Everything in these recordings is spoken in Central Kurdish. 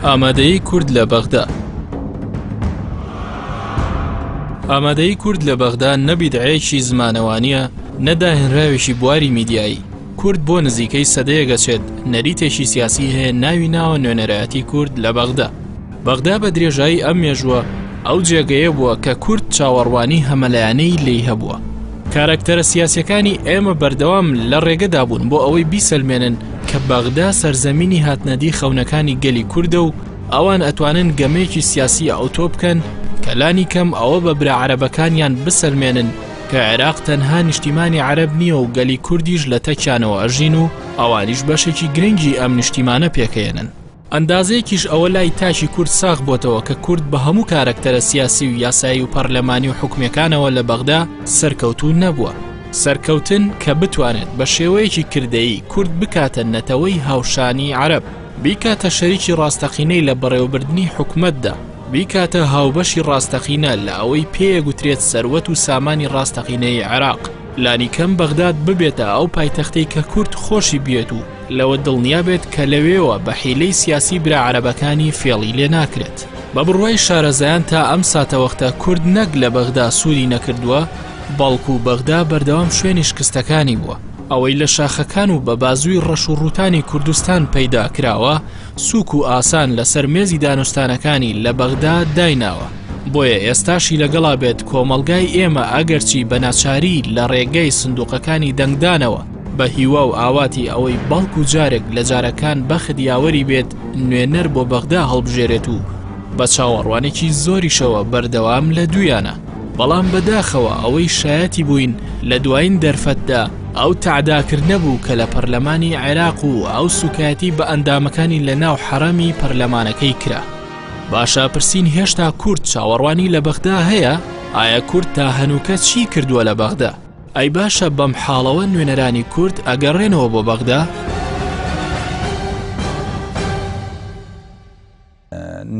ئامادەیی کورد لە بەغدا. ئامادەیی کورد لە بەغدا نەبیدعەیەکی زمانەوانیە نەداهێنراوێکی بواری میدیایی. کورد بۆ نزیکەی سەدەیەگەچێت نەریتێکی سیاسی هەیە ناوی ناوە نوێنەرایەتی کورد لە بەغدا. بەغدا بە درێژایی ئەم مێژووە ئەو جێگەیە بووە کە کورد چاوەڕوانی هەمەلایانەی لێی هەبووە. کارکتەرە سیاسیەکانی ئێمە بەردەوام لە ڕێگەدا بوون بۆ ئەوەی بیسەلمێنن کە بەغدا سەرزەمینی هاتنەدی خەونەکانی گەلی کووردە و ئەوان ئەتوانن گەمەیەکی سیاسی ئەوتۆ بکەن کە لانی کەم ئەوە بە برا عەرەبەکانیان بسەلمێنن کە عێراق تەنها نیشتیمانی عەرەب نییە و گەلی کوردیش لە تەکیانەوە ئەژین و ئەوانیش بەشێکی گرنگی ئەم نیشتیمانە پێکەێنن. ئەندازەیەکیش ئەوە لای تاشی کورد ساغ بۆتەوە کە کورد بە هەموو کارکتەرە سیاسی و یاسایی و پەرلەمانی و حکومەکانەوە لە بەغدا سەرکەوتوو نەبووە. سەرکەوتن کە بتوانێت بە شێوەیەکی کردەیی کورد بکاتە نەتەوەی هاوشانی عەرەب، بیکاتە شەریکی ڕاستەقینەی لە بەڕێوەبردنی حکومەتدا، بیکاتە هاوبەشی ڕاستەقینە لە ئەوەی پێیەگوترێت سەروەت و سامانی ڕاستەقینەی عێراق. لانی کەم بەغداد ببێتە ئەو پایتەختەی کە کورد خۆشی بێت و لەوە دڵنیا بێت کە لەوێوە بە حیلەی سیاسی برا عەرەبەکانی فێڵی لێ ناکرێت. بە بڕوای شارەزایان تا ئەم ساتەوەختە کورد نەک لە بەغدا سووری نەکردووە، بەڵکو بەغدا بەردەوام شوێنی شکستەکانی بووە. ئەوەی لە شاخەکان و بە بازووی ڕەش و ڕووتانی کوردستان پەیدا کراوە سووک و ئاسان لەسەر مێزی دانوستانەکانی لە بەغدا دایناوە. بۆیە ئێستاشی لەگەڵا بێت کۆمەڵگای ئێمە ئەگەرچی بە ناچاری لە ڕێگەی سندوقەکانی دەنگدانەوە بە هیوا و ئاواتی ئەوەی بەڵک و جارێک لە جارەکان بەخت یاوەری بێت نوێنەر بۆ بەغدا هەڵبژێرێت و بە چاوەڕوانێکی زۆریشەوە بەردەوام لە دوویانە. بەڵام بەداخەوە ئەوەی شایەتی بووین لە دوایین دەرفەتدا ئەو تعداکردنە بوو کە لە پەرلەمانی عێراق و ئەو سوکایەتی بە ئەندامەکانی لە ناو حەرەمی پەرلەمانەکەی کرا. باشە پرسین هێشتا کورد چاوەڕوانی لە بەغدا هەیە؟ ئایا کورد تا هەنووکە چی کردووە لە بەغدا؟ ئەی باشە بەم حاڵەوە نوێنەرانی کورد ئەگەڕێنەوە بۆ بەغدا؟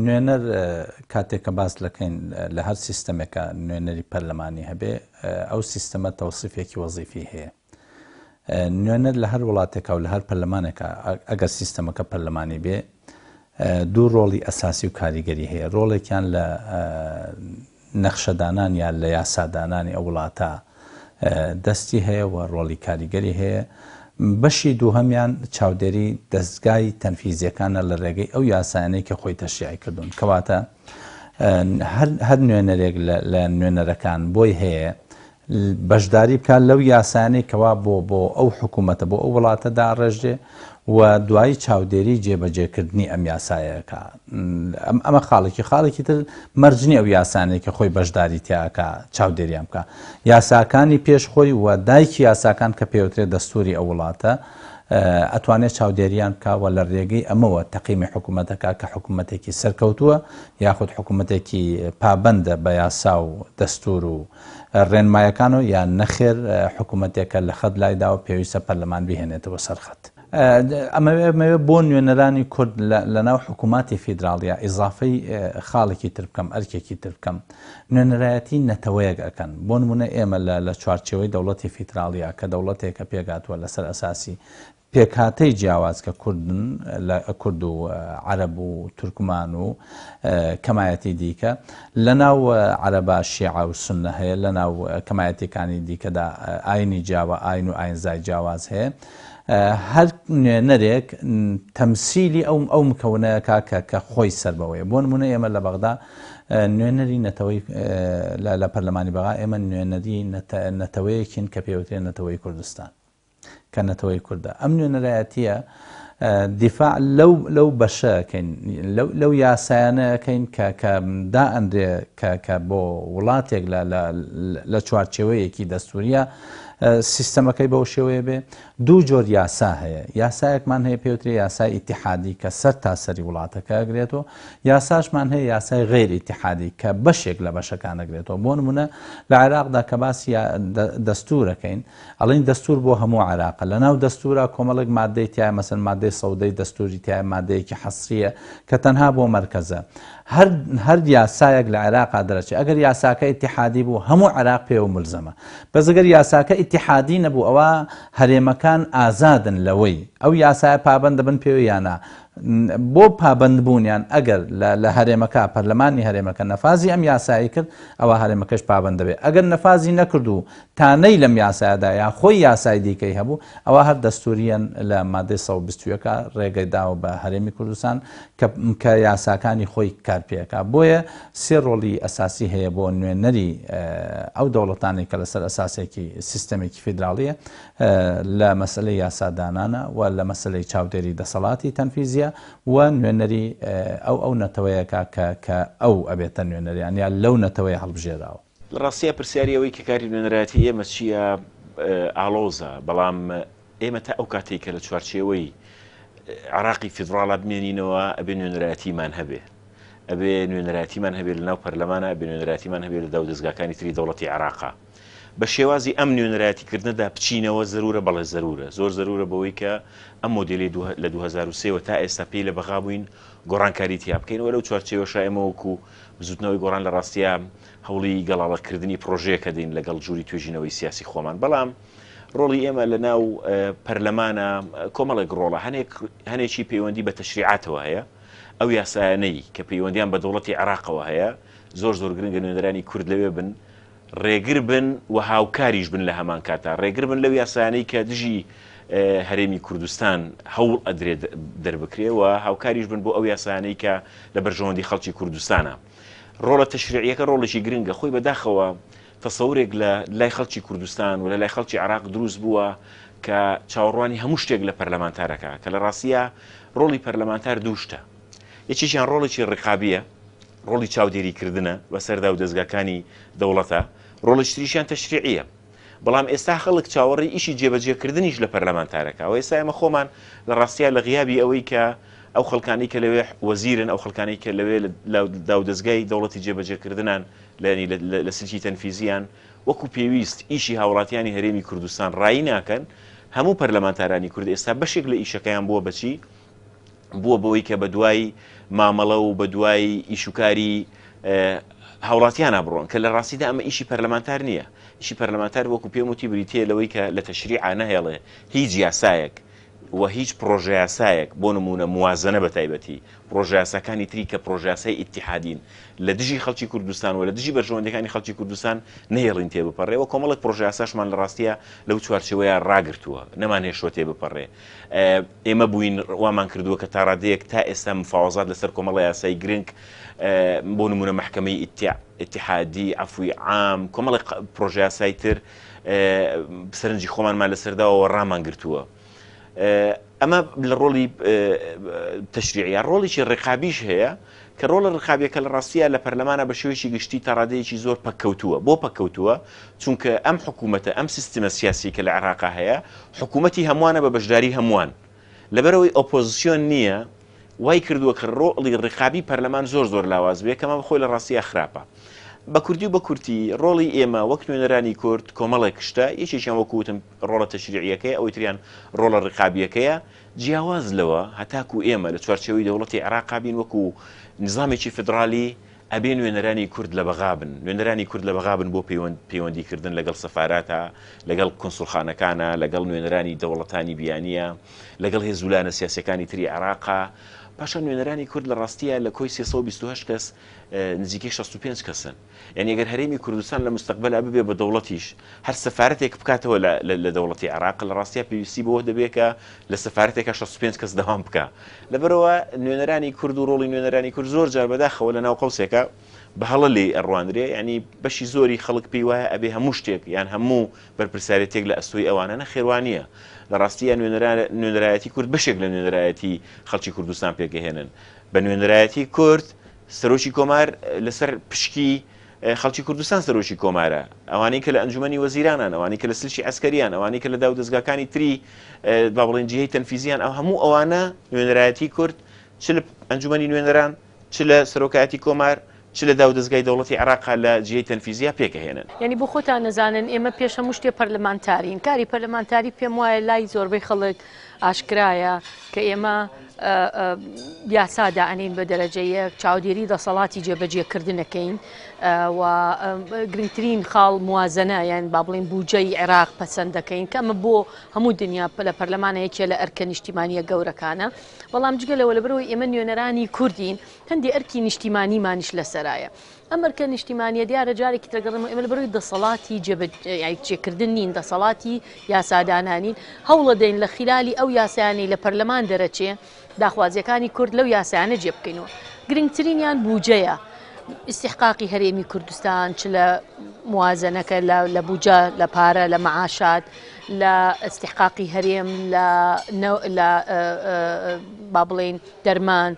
نوێنەر کاتێککە باس دەکەین لە هەر سیستەمێکە نوێنەری پەرلەمانی هەبێ ئەو سیستەمە تەوسیفێکی وەزیفی هەیە. نوێنەر لە هەر وڵاتێکە و لە هەر پەرلەمانێکە ئەگەر سیستەمەکە پەرلەمانی بێ دوو ڕۆڵی ئەساسی و کاریگەری هەیە. ڕۆڵێکیان لە نەخشەدانان یان لە یاسادانانی ئەو وڵاتە دەستی هەیە و ڕۆڵی کاریگەری هەیە. بەشی دووهەمیان چاودێری دەستگای تەنفیزیەکانە لە ڕێگەی ئەو یاسایانەی کە خۆی تەشریع کردوون. کەواتە هەر نوێنەرێک لە نوێنەرەکان بۆی هەیە بەشداری بکات لەو یاسایانەی کەوا بۆ ئەو حکوومەتە بۆ ئەو وڵاتە داڕێژێ و دوایی چاودێری جێبەجێکردنی ئەم یاسایەکە. ئەمە خاڵێکی تر مەرجنی ئەو یاسانەی کە خۆی بەشداری تیاکە چاودێریان بکە. یاساکانی پێشخۆی و دایکی یاساکان کە پێوترێت دەستوری ئەو وڵاتە ئەتوانێت چاودێریان بکەوە لە ڕێگەی ئەمەوە تەقیمی حکوومەتەکە کە حکوومەتێکی سەرکەوتووە یاخود حکوومەتێکی پابەندە بە یاسا و دەستور و ڕێنمایەکانەوە یان نەخێر حکوومەتێکە لە خەت لایدا و پێویستە پەرلەمان بهێنێتەوە سەرخەت. ئەمەوێ بۆ نوێنەرانی کورد لە ناو حکوومەتی فیدراڵیە ئیزافەی خاڵێکی تر بکەم ئەرکێکی تر بکەم نوێنەرایەتی نەتەوەیەک ئەکەن. بۆ نمونە ئێمە لە چوارچێوەی دەوڵەتی فیدراڵیە کە دەوڵەتێکە پێگاتووە لەسەر ئەساسی پێکهاتەی جیاواز کە کوردن لە کورد و عەرەب و تورکمان و کەمایەتی دیکە لە ناو عەرەبا شیعە و سوننە هەیە، لە ناو کەمایەتیەکانی دیکەدا ئاینی جیاوە ئاین و ئاینزای جیاواز هەیە. هەر نوێنەرێک تەمسیلی ئەو مکەونەیەکە کە خۆی سەربەوەیە. بۆ نمونە ئێمە لە بەغدا نوێنەری نەتەوەی لە پەرلەمانی بەغا ئێمە نوێنەری نەتەوەیەکین کە پێوترێن نەتەوەی کوردستان کە نەتەوەی کووردە. ئەم نوێنەرایەتیە دیفاع لەو بەشەکەین لەو یاسایانەکەین کە دائەندرێ کە بۆ وڵاتێک لە چوارچێوەیەکی دەستوریە سیستەمەکەی بەو شێوەیە بێ. دوو جۆر یاسا هەیە. یاسایەکمان هەیە پێوترێ یاسای ئیتیحادی کە سەر تا سەری وڵاتەکە ئەگرێتەوە. یاساشمان هەیە یاسای غیر ئیتیحادی کە بەشێک لە بەشەکان ئەگرێتەوە. بۆ نمونە لە عێراقدا کە باسی دەستورەکەین ئەڵین دەستور بۆ هەموو عێراقە. لە ناو دەستورە کۆمەڵێک مادەی تایە مەسەن مادەی سەودەی دەستوری تایە مادەیەکی حەسریە کە تەنها بۆ مەرکەزە. هەر یاسایەک لە عێراقا دەرەچێت ئەگەر یاساکە ئیتیحادی بوو هەموو عێراق پێوە ملزەمە. بەس ئەگەر یاساکە ئیتیحادی نەبوو ئەوە هەرێمەکان ئازادن لەوەی ئەو یاسایە پابەند دەبن پێوە یانە بۆ پابندبوونیان ئەگەر لە هەرێمەکە پەرلەمانی هەرێمەکە نەفازی ئەم یاسایی کرد ئەوە هەرێمەکەش پابند دەبێت ئەگەر نەفازی نەکرد و تانەی لەم یاسایدا یا خۆی یاسای دیکەی هەبوو ئەوە هەر دەستوریان لە مادەی 120ەکە ڕێگەی داوە بە هەرێمی کوردستان کە یاساکانی خۆی کارپێکە بۆیە سێ ڕۆڵی ئەساسی هەیە بۆ نوێنەری ئەو دەوڵەتانی کە لەسەر ئەساسێکی سیستەمێکی فیدراڵیە لە مەسلەی یاسادانانە و لە مەسلەی چاودێری دەسەڵاتی تەنفیزیە و نوێنەری ئەو نەتەوەیەکە کە ئەو ئەبێتە نوێنەریان یا لەو نەتەوەی هەڵبژێراوە لە ڕاستیە پرسیاری ئەوەی کە کاری نوێنەرەتی ئێمە چییە ئالۆزە بەڵام ئێمە تا ئەو کاتێک کە لە چوارچێوەی عراقی فیدراڵە بمێنینەوە ئەبێ نوێنەرەتیمان هەبێ ئەبێ نوێنەرەتیمان هەبێت لە ناو پەرلەمانە ئەبێ نوێنەرەتیمان هەبێت لە داو دەستگاکانی تری دەوڵەتی عراقا بە شێوازی ئەم نوێنەرەتیکردنەدا بچینەوە زەرورە بەڵێ زەرورە زۆر زەرورە بەوەی کە ئەم مۆدلی لە 2023 تا ئێستا پێی لە بەغا بووین گۆڕانکاری تیا بکەینەوە لەو چوارچێوەشە ئێمەوەکو بزوتنەوەی گۆڕان لە ڕاستیە هەوڵی گەڵاڵەکردنی پرۆژەیەکە دەین لەگەڵ جووری توێژینەوەی سیاسی خۆمان بەڵام ڕۆڵی ئێمە لە ناو پەرلەمانە کۆمەڵێک ڕۆڵە هەنێکی پەیوەندی بە تەشریعاتەوە هەیە ئەو یاسایانەی کە پەیوەندیان بە دەوڵەتی عراقەوە هەیە زۆر گرنگە نوێنەرانی کورد لەوێ بن ڕێگر بن و هاوکاریش بن لە هەمان کاتا ڕێگر بن لەو یاسایانەی کە دژی هەرێمی کوردستان هەوڵ ئەدرێت دەربکرێەوە هاوکاریش بن بۆ ئەو یاسایانەی کە لە بەرژەوەندی خەڵکی کوردستانە ڕۆڵە تەشریعیەکە ڕۆڵێکی گرنگە خۆی بەداخەوە تەسەورێک لە لای خەڵکی کوردستان و لە لای خەڵکی عراق دروست بووە کە چاوەڕوانی هەموو شتێک لە پەرلەمانتارەکە کە لە ڕاستیە ڕۆڵی پەرلەمانتار دووشتە یەکێکیان ڕۆڵێکی ڕقابیە ڕۆڵی چاودێریکردنە بەسەر داو دەستگاکانی دەوڵەتە ڕۆڵی تریشیان تەشریعیە بەڵام ئێستا خەڵک چاوەڕێی ئیشی جێبەجێکردنیش لە پەرلەمانتارەکە و ئێستا ئێمە خۆمان لە ڕاستیە لە غیابی ئەوەی کە ئەو خەڵکانی کە لەوێ وەزیرن ئەو خەڵکانی کە لەوێ داو دەستگای دەوڵەتی جێبەجێکردنان لە سلکی تەنفیزیان وەکو پێویست ئیشی هاوڵاتیانی هەرێمی کوردستان ڕایی ناکەن هەموو پەرلەمانتارانی کورد ئێستا بەشێک لە ئیشەکەیان بووە بەچی بووە بەوەی کە بە دوای مامەڵە و بە دوای ئیشوکاری هاوڵاتیانە بڕۆن کە لە ڕاستیدا ئەمە ئیشی پەرلەمانتار نییە ئیشی پەرلەمانتار وەکو پێم وتی بریتە لەوەی کە لە تەشریع نەهێڵێ هیچ یاسایەک و هیچ پرۆژە یاسایەک بۆ نمونە موازنە بە تایبەتی پرۆژە یاساکانی تری کە پرۆژە یاسای ئیتیحادین لە دژی خەڵکی کوردستان و لە دژی بەرژەوەندەکانی خەڵکی کوردستان نەهێڵین تێبپەڕێەوە کۆمەڵێک پرۆژە یاساشمان لە ڕاستیە لەو چوارچێوەیە ڕاگرتووە نەمان هێشتووە تێبپەڕێ ئێمە بووین وامان کردووە کە تا ڕادەیەک تا ئێستا مفاوەزات لەسەر کۆمەڵە یاسای گرنگ بۆ نمونە محکەمەی ئیتیحادی عەفوی عام کۆمەڵێک پرۆژە یاسای تر سەرنجی خۆمانمان لەسەرداوە ڕامان گرتووە ئەمە لە ڕۆڵی تەشریعیە ڕۆڵێکی ڕێقابیش هەیە کە ڕۆڵە ڕێقابیەکە لە ڕاستیە لە پەرلەمانە بە شێوەیەکی گشتی تا ڕادەیەکی زۆر پەککەوتووە بۆ پەککەوتووە چونکە ئەم حکوومەتە ئەم سیستمە سیاسی کە لە عێراقا هەیە حکوومەتی هەمووانە بە بەشداری هەمووان لەبەرەوەی ئۆپۆزیسیۆن نییە وای کردووە کە ڕۆڵی ڕێقابی پەرلەمان زۆر لاواز بێ کەمە بەخۆی لە ڕاستیە خراپە بە کوردی و بە کورتی ڕۆڵی ئێمە وەک نوێنەرانی کورد کۆمەڵێک شتە یەکێکیان وەکوتم ڕۆڵە تەشریعیەکەیە ئەوەی تریان ڕۆڵە ڕێقابیەکەیە جیاواز لەوە هەتاکو ئێمە لە چوارچێوەی دەوڵەتی عێراقا بین وەکو نظامێکی فدرالی ئەبێ نوێنەرانی کورد لە بەغا بن نوێنەرانی کورد لە بەغا بن بۆ پەیوەندیکردن لەگەڵ سەفاراتە لەگەڵ کۆنسوڵخانەکانە لەگەڵ نوێنەرانی دەوڵەتانی بیانیە لەگەڵ هێزولانە سیاسەکانی تری عێراقا پاشە نوێنەرانی کورد لە ڕاستیە لە کۆی 328 کەس نزیکەی 65 کەسن یعنی ئەگەر هەرێمی کوردستان لە مستەقبەلا ببێ بە دەوڵەتیش هەر سەفارەتێک بکاتەوە لە دەوڵەتی عێراق لە ڕاستیە پێویستی بەوە دەبێت کە لە سەفارەتێکە 65 کەس دەوام بکە لەبەرەوە نوێنەرانی کورد و ڕۆڵی نوێنەرانی کورد زۆر جار بەداخەوە لە ناو قەوسێکە بە هەڵە لێ ئەڕواندرێ ینی بەشی زۆری خەڵک پێی وایە ئەبێ هەموو شتێک یان هەموو بەرپرسارەتێک لە ئەستۆی ئەوانە نەخێوانیە لە ڕاستیە نوێنەرایەتی کورد بەشێک لە نوێنەرایەتی خەڵکی کوردستان پێگەهێنن بە نوێنەرایەتی کورد سەرۆکی کۆمار لەسەر پشکی خەڵکی کوردستان سەرۆکی کۆمارە ئەوانەی کە لە ئەنجومەنی وەزیرانان ئەوانەی کە لە سلکی ئەسکەریان ئەوانەی کە لە داو دەستگاکانی تری با بڵێن جهەی تەنفیزیان ئەو هەموو ئەوانە نوێنەرایەتی کورد چ لە ئەنجومەنی نوێنەران چ لە سەرۆکایەتی کۆمار چ لە داو دەستگای دەوڵەتی عێراقا لە جهەی تەنفیزیا پێکەهێنن یعنی بۆ خۆتان نەزانن ئێمە پێش هەموو شتێ پەرلەمانتارین کاری پەرلەمانتاری پێم وایە لای زۆربەی خەڵک ئاشکرایە کە ئێمە یاسادا ئەنین بە دەرەجەیەک چاودێری دەسەڵاتی جێبەجێکردنەکەین و گرنگترین خاڵ موازنە یان با بڵین بودجەی عێراق پەسەند دەکەین کە ئەمە بۆ هەموو دنیا لە پەرلەمانەیەکێ لە ئەرکە نیشتیمانیە گەورەکانە بەڵام جگەلەوە لەبەرەوەی ئێمە نوێنەرانی کوردین هەندێک ئەرکی نیشتیمانیمانیش لەسەرایە ئەم ئەرکە نیشتیمانیە دیارە جارێکی ترگەڵم ئێمە لەبەرەوەی دەسەڵاتی جێبەجێکردن نین دەسەڵاتی یاسادانانین هەوڵە دەین لە خلالی ئەو یاسایانەی لە پەرلەمان دەرەچێ داخوازیەکانی کورد لەو یاسایانە جێ بکەینەوە گرنگترینیان بودجەیە استحقاقی هەرێمی کوردستان چ لە موازنەکە لە بودجە لە پارە لە مەعاشات لە استحقاقی هەرێم لە با بڵێن دەرمان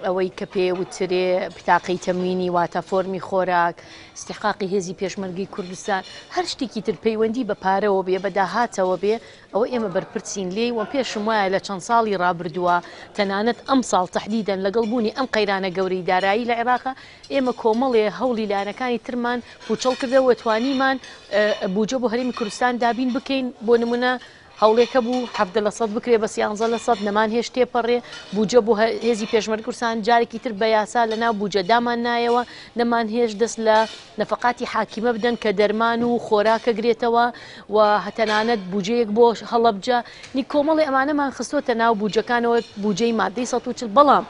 ئەوەی کە پێوترێ پتاقی تەموینی واتە فۆرمی خۆراک استحقاقی هێزی پێشمەرگی کوردستان هەر شتێکی تر پەیوەندی بە پارەوە بێ بەداهاتەوە بێ ئەوە ئێمە بەرپرسین لێ و پێشم وایە لە چەند ساڵی ڕابردووە تەنانەت ئەم ساڵ تەحدیدەن لەگەڵ بوونی ئەم قەیرانە گەورەی دارایی لە عێراقا ئێمە کۆمەڵێ هەوڵی لایەنەکانی ترمان پوچەڵ کردەوە توانیمان بودجە بۆ هەرێمی کوردستان دابین بکەین بۆ نمونە هەوڵێکە بوو 17% بکرێ بە 13% نەمان هێش تێپەڕێ بودجە بۆ هێزی پێشمەرگی کوردستان جارێکی تر بە یاسا لەناو بودجەدامان نایەوە نەمان هێش دەست لە نەفەقاتی حاکیمە بدەن کە دەرمان و خۆراکە گرێتەوە و هەتەنانەت بودجەیەک بۆ هەڵەبجە نی کۆمەڵی ئەمانەمان خستۆتە ناو بودجەکانەوە بودجەی مادەی 140 بەڵام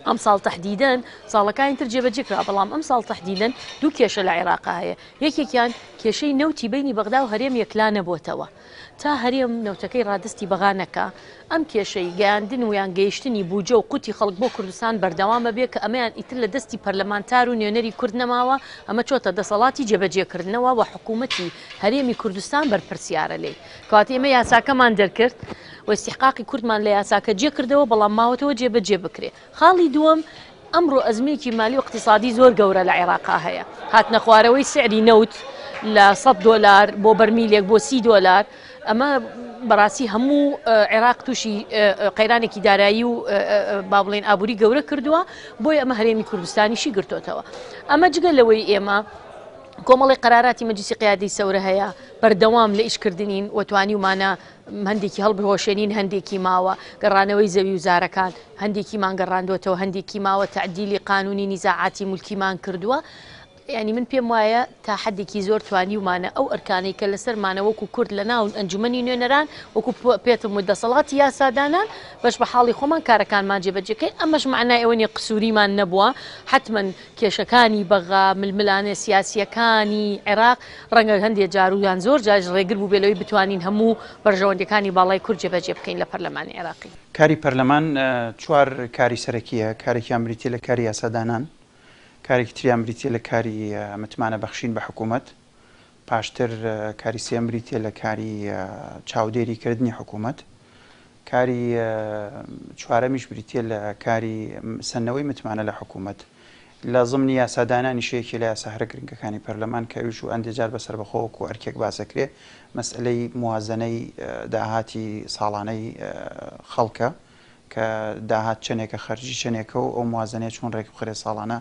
ئەم ساڵ تەحدیدەن ساڵەکانی تر جێبەجێکرا بەڵام ئەم ساڵ تەحدیدەن دوو کێشە لە عێراقا هەیە یەکێکیان کێشەی نەوتی بینی بەغدا و هەرێم یەکلا نەبووتەوە تا هەرێم نەوتەکەی ڕادستی بەغانەکە ئەم کێشەی گەیاندن و یان گەیشتنی بودجە و قوتی خەڵک بۆ کوردستان بەردەوامە بێ کە ئەمەیان ئیتر لە دەستی پەرلەمانتار و نوێنەری کورد نەماوە ئەمە چۆتە دەسەڵاتی جێبەجێکردنەوە و حکوومەتی هەرێمی کوردستان بەرپرسیارە لێ کەواتە ئێمە یاساکەمان دەرکرد و استحقاقی کوردمان لە یاساکە جێ کردەوە بەڵام ماوەتەوە جێبەجێ بکرێ خاڵی دووەم ئەمڕۆ ئەزمێکی مالی و اقتصادی زۆر گەورە لە عێراقا هەیە هاتنە خوارەوەی سعری نەوت لە $100 بۆ بەرمیلێک بۆ $30 ئەمە بەڕاستی هەموو عێراق تووشی قەیرانێکی دارایی و با بڵێن ئابووری گەورە کردووە بۆی ئەمە هەرێمی کوردستانیشی گرتوتەوە ئەمە جگە لەوەی ئێمە کۆمەڵی قەراراتی مەجلیسی قیادەی سەورە هەیە بەردەوام لە ئیشکردنین وتوانی ومانە هەندێکی هەڵبهۆشێنین هەندێکی ماوە گەڕانەوەی زەوی وزارەکان هەندێکیمان گەڕاندوێتەوە هەندێکی ماوە تعدیلی قانونی نیزاعاتی مولکیمان کردووە ینی من پێم وایە تا حدێکی زۆر توانی ومانە ئەو ئەرکانەی کە لەسەرمانە وەکو کورد لە ناو ئەنجومەنی نوێنەران وەکو پێتم و دەسەڵاتی یاسادانان بەش بە حاڵی خۆمان کارەکانمان جێبەجێکەی ئەمەش معنای ئەوەنی قسووریمان نەبووە حتمما کێشەکانی بەغا ململانە سیاسیەکانی عێراق ڕەنگە هەندێک جارویان زۆر جاش ڕێگر بوو بێلەوەی بتوانین هەموو بەرژەوەندەکانی باڵای کورد جێبەجێ بکەین لە پەرلەمانی عێراقی کاری پەرلەمان چوار کاری سەرەکیە کارێکیان بریتە لە کاری یاسادانان کارێکی تریان بریتە لە کاری متمانە بەخشین بە حکوومەت پاشتر کاری سێم بریتە لە کاری چاودێریکردنی حکوومەت کاری چوارەمیش بریتە لە کاری سنەوەی متمانە لە حکوومەت لە ضمنی یاسادانانی شەیەکی لە یاسا هەرە گرنگەکانی پەرلەمان کە ویش و ئەندێجار بەسەر بەخۆوەکو ئەرکێک باسەکرێ مەسئلەی موازنەی داهاتی ساڵانەی خەڵکە کە داهات چنێکە خەرجی چنێکە و ئەو موازنەیە چۆن ڕێک بخرێ ساڵانە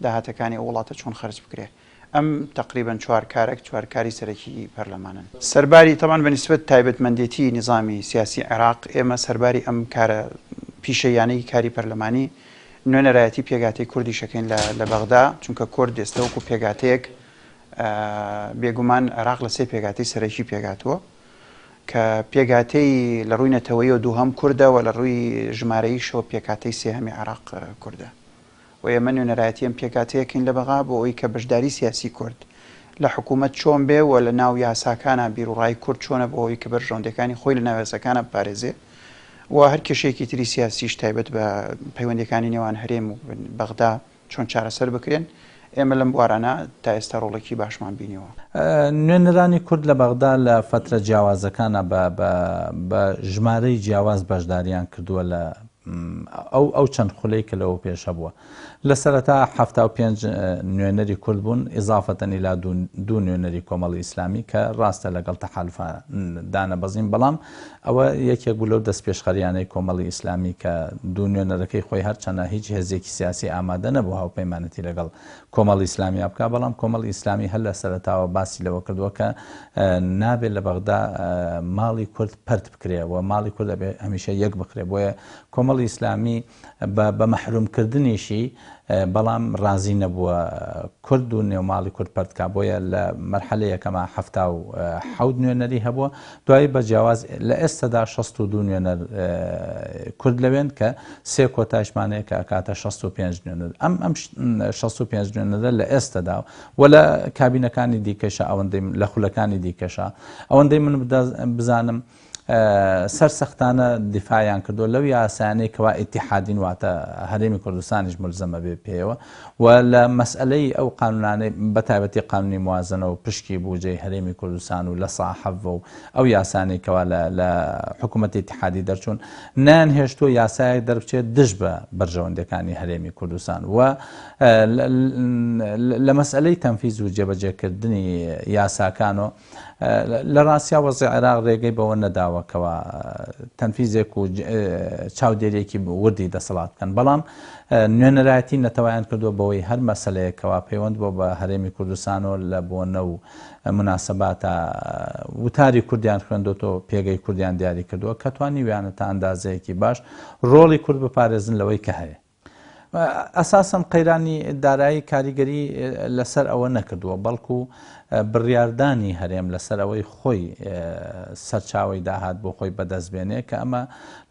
داهاتەکانی ئەو وڵاتە چۆن خەرج بکرێ ئەم تقریبا چوار کاری سەرەکی پەرلەمانن سەرباری تەمان بە نسبەت تایبەتمەندێتی نظامی سیاسی عێراق ئێمە سەرباری ئەم کارە پیشەیانەی کاری پەرلەمانی نوێنەرایەتی پێگاتەی کوردی شەکەین لە بەغدا چونکە کورد ئێستا وەکو پێگاتەیەک بێگومان عێراق لە سێ پێگاتەی سەرەکی پێگاتووە کە پێگاتەی لە ڕووی نەتەوەی و دووهەم کوردەوە لە ڕووی ژمارەیشەوە پێکاتەی سێهەمی عێراق کوردە و ئێمە نوێنەرایەتی ئەم پێکاتەیەکین لە بەغا بۆ ئەوی کە بەشداری سیاسی کورد لە حکوومەت چۆن بێ و لە ناو یاساکانە بیرروڕای کورد چۆنە بۆ ئەوی کە بەرژەوەندەکانی خۆی لە ناوێسەکانە بپارێزێ و هەر کێشەیەکی تری سیاسیش تایبەت بە پەیوەندەکانی نێوان هەرێم و بەغدا چۆن چارەسەر بکرێن ئێمە لەم بوارانە تا ئێستا ڕۆڵێکی باشمان بینیەوە نوێنەرانی کورد لە بەغدا لە فترە جیاوازەکانە بە ژمارەی جیاواز بەشداریان کردووە لە ئەو چەند خولەی کە لەوە پێشە بووە لە سەرەتا 75 نوێنەری کورد بوون ئیزافەتەن ئیلا دوو نوێنەری کۆمەڵی ئیسلامی کە ڕاستە لەگەڵ تەحالفە دانەبەزین بەڵام ئەوە یەکێک بوو لەو دەست پێشخەریانەی کۆمەڵی ئیسلامی کە دوو نوێنەرەکەی خۆی هەرچەنە هیچ هێزێکی سیاسی ئامادە نەبوو هاوپەیمانەتی لەگەڵ کۆمەڵی ئیسلامی بکە بەڵام کۆمەڵی ئیسلامی هەر لە سەرەتاوە باسی لەوە کردووە کە نابێت لە بەغدا ماڵی کورد پەرت بکرێ و ماڵی کورد هەمیشە یەک بکرێ بۆیە کۆمەڵ کۆمەڵی ئیسلامی بە مەحرومکردنیشی بەڵام ڕازی نەبووە کورد و نێوماڵی کورد پەرتکا بۆیە لە مەرحەلەیەکەمە ৭ نوێنەری هەبووە دوایی بە جیاواز لە ئێستادا 62 نوێنەر کورد لەوێن کە سێ کۆتایشمانەیە کە ئەکاتە 65 نوێنەر ئەم 65 نوێنەرە لە ئێستادا و لە کابینەکانی دیکەشە ئەوەندەی لە خولەکانی دیکەشە ئەوەندەی من بزانم سەرسەختانە دیفاعیان کردو لەو یاسانەی کەوا ئیتیحادین واتە هەرێمی کوردستانیش ملزەمە بێ پێوە و لە مەسئلەی ئەو قانونانەی بەتایبەتی قانونی موازنە و پشکی بوجەی هەرێمی کوردستان و لە ساحەڤ و ئەو یاسانەی کەوا لە حکوومەتی ئیتیحادی دەرچوون نانهێشتووە یاسایەک دەربچێت دژ بە بەرژەوەندەکانی هەرێمی کوردستان و لە مەسئلەی تەنفیز و جێبەجێکردنی یاساکانەوە لە ڕاستیا وەزعی عێراق ڕێگەی بەوە نەداوەکەوە تەنفیزێک و چاودێریەکی وردی دەسەڵات بکەن بەڵام نوێنەرایەتی نەتەوایان کردووە بەوەی هەر مەسەلەیەکەوە پەیوەند بۆ بە هەرێمی کوردستانەوە لە بۆنە و مناسەباتە وتاری کوردیان خوێندۆتەوە پێگەی کوردیان دیاری کردووە کە توانی ویانە تا ئەندازەیەکی باش ڕۆڵی کورد بپارێزن لەوەی کە هەیە ئەساسەم قەیرانی دارایی کاریگەری لەسەر ئەوە نەکردووە بەڵکو بڕیاردانی هەرێم لەسەر ئەوەی خۆی سەرچاوی داهات بۆ خۆی بەدەستبێنێ کە ئەمە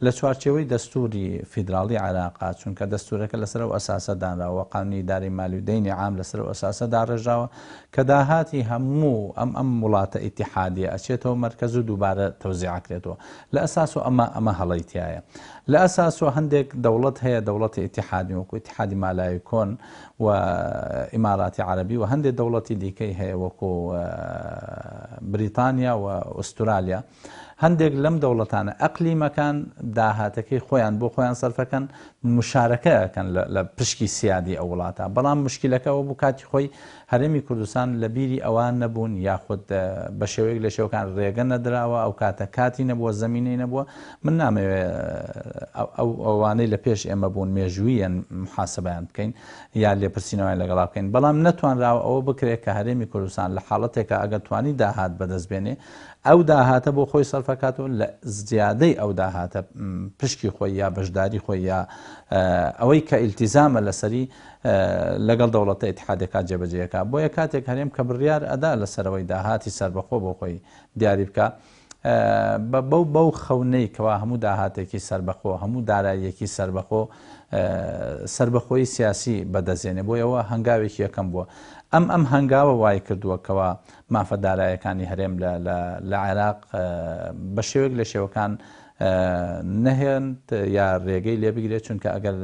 لە چوارچێوەی دەستوری فیدراڵی عێراقا چونکە دەستورەکە لەسەر ئەو ئەساسە دانراوە قانونی ئیداری مالی و دەینی عام لەسەر ئەو ئەساسە داڕێژاوە کە داهاتی هەموو ئەم وڵاتە ئیتیحادیە ئەچێتەوە مەرکەز و دووبارە تەوزیعکرێتەوە لە ئەساس و ئەمە هەڵەیتیایە لە ئەساس و هەندێک دەوڵەت هەیە دەوڵەتی ئیتیحادی وەکو ئیتیحادی مالایی کۆن و ئیماراتی عەرەبی و هەندێک دەوڵەتی دیکەی هەیە وەکو بریتانیا و ئوسترالیا هەندێک لەم دەوڵەتانە ئەقلیمەکان داهاتەکەی خۆیان بۆ خۆیان سەرفەکەن مشارەکەکەن لە پشکی سیادی ئەو وڵاتە بەڵام مشکلەکەەوە بوو کاتی خۆی هەرێمی کوردستان لە بیری ئەوان نەبوون یاخود بە شێوەیەک لە شێوەکان ڕێگە نەدراوە ئەو کاتە کاتی نەبووە زەمینەی نەبووە من نامەوێت ئەوانەی لە پێش ئێمە بوون مێژوویەن محاسبەیان بکەین یا لێپرسینەوەیان لەگەڵا بکەین بەڵام نەتوانراوە ئەوە بکرێت کە هەرێمی کوردستان لە حاڵەتێکە ئەگەر توانی داهات بەدەستبێنێ ئەو داهاتە بۆ خۆی سەرفەکاتەوە لە زیادەی ئەو داهاتە پشکی خۆی یا بەشداری خۆی یا ئەوەی کە ئیلتیزامە لەسەری لەگەڵ دەوڵەتە ئیتیحادیەکە جێبەجێیەکە بۆیە کاتێک هەرێم کە بڕیار ئەدا لەسەرەوەی داهاتی سربەخۆ بۆ خۆی دیاری بکە بەو خەونەی کەوا هەموو داهاتێکی سربەخۆ هەموو داراییەکی سربەخۆی سیاسی بەدەزێنێ بۆیەوە هەنگاوێکی یەکەم بووە ئەم هەنگاوە وای کردووەکەوە مافە داراییەکانی هەرێم لە عێراق بە شێوەیەک لە شێوەکان نەهێنت یا ڕێگەی لێ بگرێت چونکە ئەگەر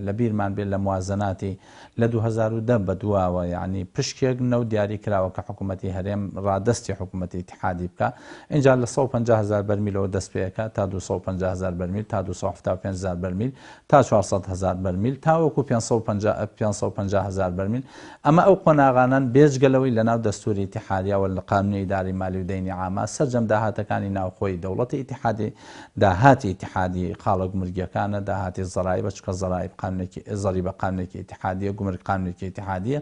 لە بیرمان بێت لە موازناتی لە 2010 بەدواوە یعنی پشکێک نەو دیاری کراوە کە حکوومەتی هەرێم ڕادستی حکوومەتی ئیتیحادی بکە اینجا لە 150,000 بەرمیلەوە دەست پێەکە تا 250,000 بەرمیل تا 275,000 بەرمیل تا 400,000 بەرمیل تاوەکو 550,000 بەرمیل ئەمە ئەو قۆناغانان بێجگەلەوەی لەناو دەستوری ئیتیحادیەوە لە قانونی ئیداری مالی و دەینی عامە سەرجەم داهاتەکانی ناوخۆی دەوڵەتی ئیتیحادی داهاتی ئیتیحادی خاڵە گومرگیەکانە داهاتی زەرایبە چکە زەرایب زەریبە قانونێکی ئیتیحادیە گومرگ قانونێکی ئیتیحادیە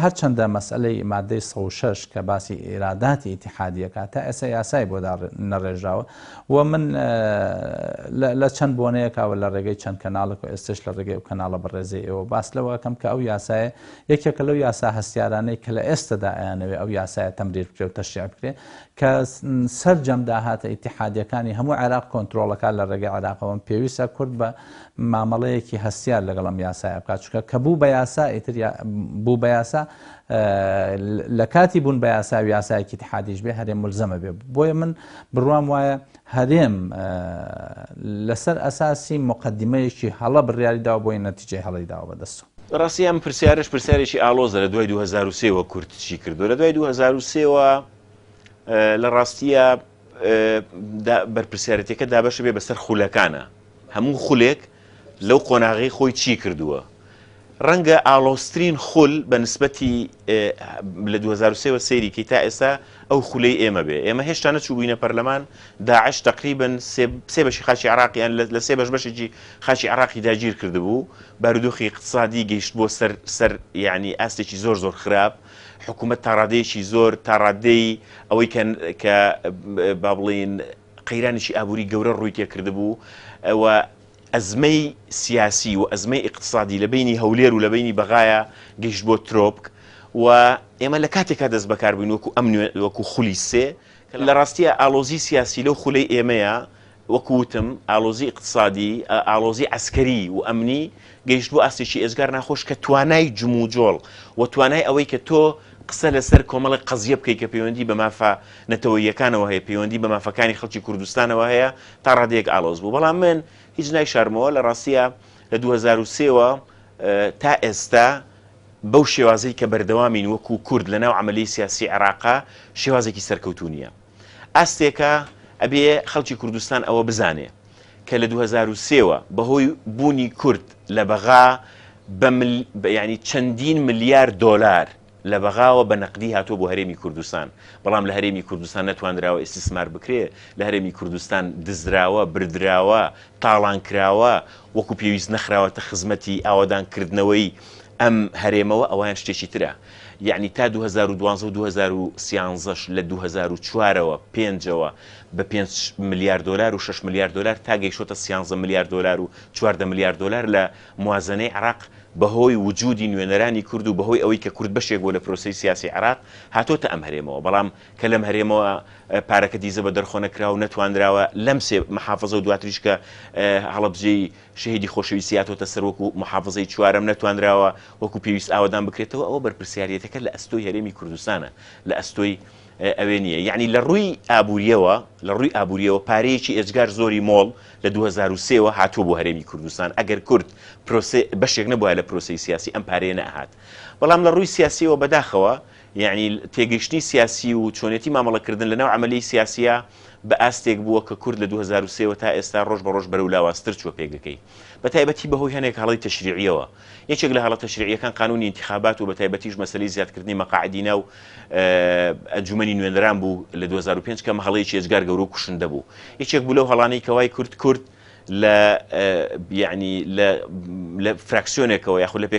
هەرچەندە مەسئلەی مادەی 106 کە باسی ئیراداتی ئیتیحادیەکە تا ئێستا یاسای بۆ نەڕێژاوە و من لە چەند بۆنەیەکەوە لە ڕێگەی چەند کەناڵێک و ئێستش لە ڕێگەی و کەناڵە بەڕێزەی ئێوە باس لەوەکەم کە ئەو یاسایە یەکێکە لەو یاسا هەستیارانەی کە لە ئێستادا ئەیانەوێ ئەو یاسایە تەمریر بکرێ و تەشریع بکرێ کە سەرجەم داهاتە ئیتیحادیەکانی هەموو عێراق کۆنتڕۆڵەکان لە ڕێگەی عێراقەوە پێویستە کورد بە مامەڵەیەکی هەستیار لەگەڵم یاسایە بکات چونکە کە بوو بە یاسا ئیتر بوو بە یاسا لە کاتی بوون بە یاسا و یاسایەکی ئیتیحادیش بێ هەرێم ملزەمە بێ بۆیە من بڕوام وایە هەرێم لەسەر ئەساسی مقدمەیەکی هەڵە بڕیاریداوە بۆی نەتیجەی هەڵەیداوە بەدەستەوە ڕاستی ئەم پرسیارێکی ئالۆزە لە دوای 2023 کورد چی کردو لە دوای 2023 لە ڕاستیە بەرپرسیارەتەکە دابەشە بێ بەسەر خولەکانە هەموو خولێک لەو قۆناغی خۆی چی کردووە ڕەنگە ئالۆسترین خول بە نسبەتی لە 2023 سەیریکەی تا ئێستا ئەو خولەی ئێمە بێ ئێمە هێشتا نەچووبووینە پەرلەمان داعش تقریبن سێ بەشی خاچی عراقیان لە سێ بەشێکی خاچی عراقی داگیر کردبوو بارودۆخی اقتصادی گەیشت بۆ سەر یعنی ئاستێکی زۆر خراپ حکوومەت تا ڕادەیەکی زۆر تا ڕادەی ئەوەی کە با بڵێن قەیرانێکی ئابووری گەورە ڕووی تێکردبوو و ئەزمەی سیاسی و ئەزمەی اقتصادی لە بینی هەولێر و لە بینی بەغایە گەیشت بۆ ترۆپک و ئێمە لە کاتێکا دەست بەکاربووین وەکو ئەم وەکو خولی سێ لە ڕاستیە ئالۆزی سیاسی لەو خولەی ئێمەیە وەکوتم ئالۆزی اقتصادی ئالۆزی عسکەری و ئەمنی گەیشت بۆ ئاستێکی ئێزگار ناخۆش کە توانای جموجۆڵ و توانای ئەوەی کە تۆ قسە لەسەر کۆمەڵی قەزیە بکەیت کە پەیوەندی بە مافە نەتەوەییەکانەوە هەیە پەیوەندی بە مافەکانی خەڵکی کوردستانەوە هەیە تا ڕادەیەک ئالۆز بوو بەڵام من هیچ نایشارمەوە لە ڕاستیە لە 2023ەوە تا ئێستا بەو شێوازەی کە بەردەوامین وەکو کورد لە ناو عملی سیاسی عێراقا شێوازێکی سەرکەوتوو نییە ئاستێکە ئەبێ خەڵکی کوردستان ئەوە بزانێ کە لە 2023ەوە بەهۆی بوونی کورد لە بەغا ینی چەندین ملیار دۆلار لە بەغاوە بە نەقدی هاتۆ بۆ هەرێمی کوردستان بەڵام لە هەرێمی کوردستان نەتواندراوە ئیسیسمار بکرێ لە هەرێمی کوردستان دزراوە بردراوە تاڵان کراوە وەکو پێویست نەخراوەتە خزمەتی ئاوادانکردنەوەی ئەم هەرێمەوە ئەویان شتێکی ترە یعنی تا 2012 و 2013 لە 2004ەوە پێنجەوە بە 5 ملیار دلار و 6 ملیار دلار تا گەیشتە 13 ملیار دلار و 14 ملیار دلار لە موازنەی عراق بەهۆی وجودی نوێنەرانی کورد و بەهۆی ئەوەی کە کورد بەشێک بۆ لە پرۆسی سیاسی عراق هاتۆتە ئەم هەرێمەوە بەڵام کە لەم هەرێمەوە پارەکە دیزە بە دەرخۆنەکرا و نەتواندراوە لەم سێ محافظە و دواتریش کە هەڵەبجەی شەهیدی خۆشەویستی هاتۆتە سەر وەکو محافظەی چوارەم نەتواندراوە وەکو پێویست ئاوادان بکرێتەوە ئەوە بەرپرسیارەتەکە لە ئەستۆی هەرێمی کوردستانە لە ئەستۆی ئەوێ نییە یعنی لە ڕووی ئابووریەوە پارەیەکی ئێجگار زۆری مۆڵ لە 2023ەوە هاتووە بۆ هەرێمی کوردستان ئەگەر کورد بەشێک نەبووە لە پرۆسی سیاسی ئەم پارەیە نەهات بەڵام لە ڕووی سیاسیەوە بەداخەوە یعنی تێگەشتنی سیاسی و چۆنێتی مامەڵەکردن لە ناو عملی سیاسیە بە ئاستێک بووە کە کورد لە 2023ەوە تا ئێستا ڕۆژ بە ڕۆژ بەرەو لاوااستر چوە پێگەکەی بە تایبەتی بەهۆی هەنێک هەڵی تەشریعیەوە یەکێک لە هەڵە تەشریعیەکان قانونی انتخابات و بە تایبەتیش مەسەلەی زیادکردنی مەقاعدینە و ئەنجومەنی نوێنەران بوو لە 2005 کە هەڵەیەکی ئێجگار گەورە و کوشندە بوو یەکێک بوو لەو هەڵانەی کەوای کورد لە فراکسیۆنێکەوە یاخود لە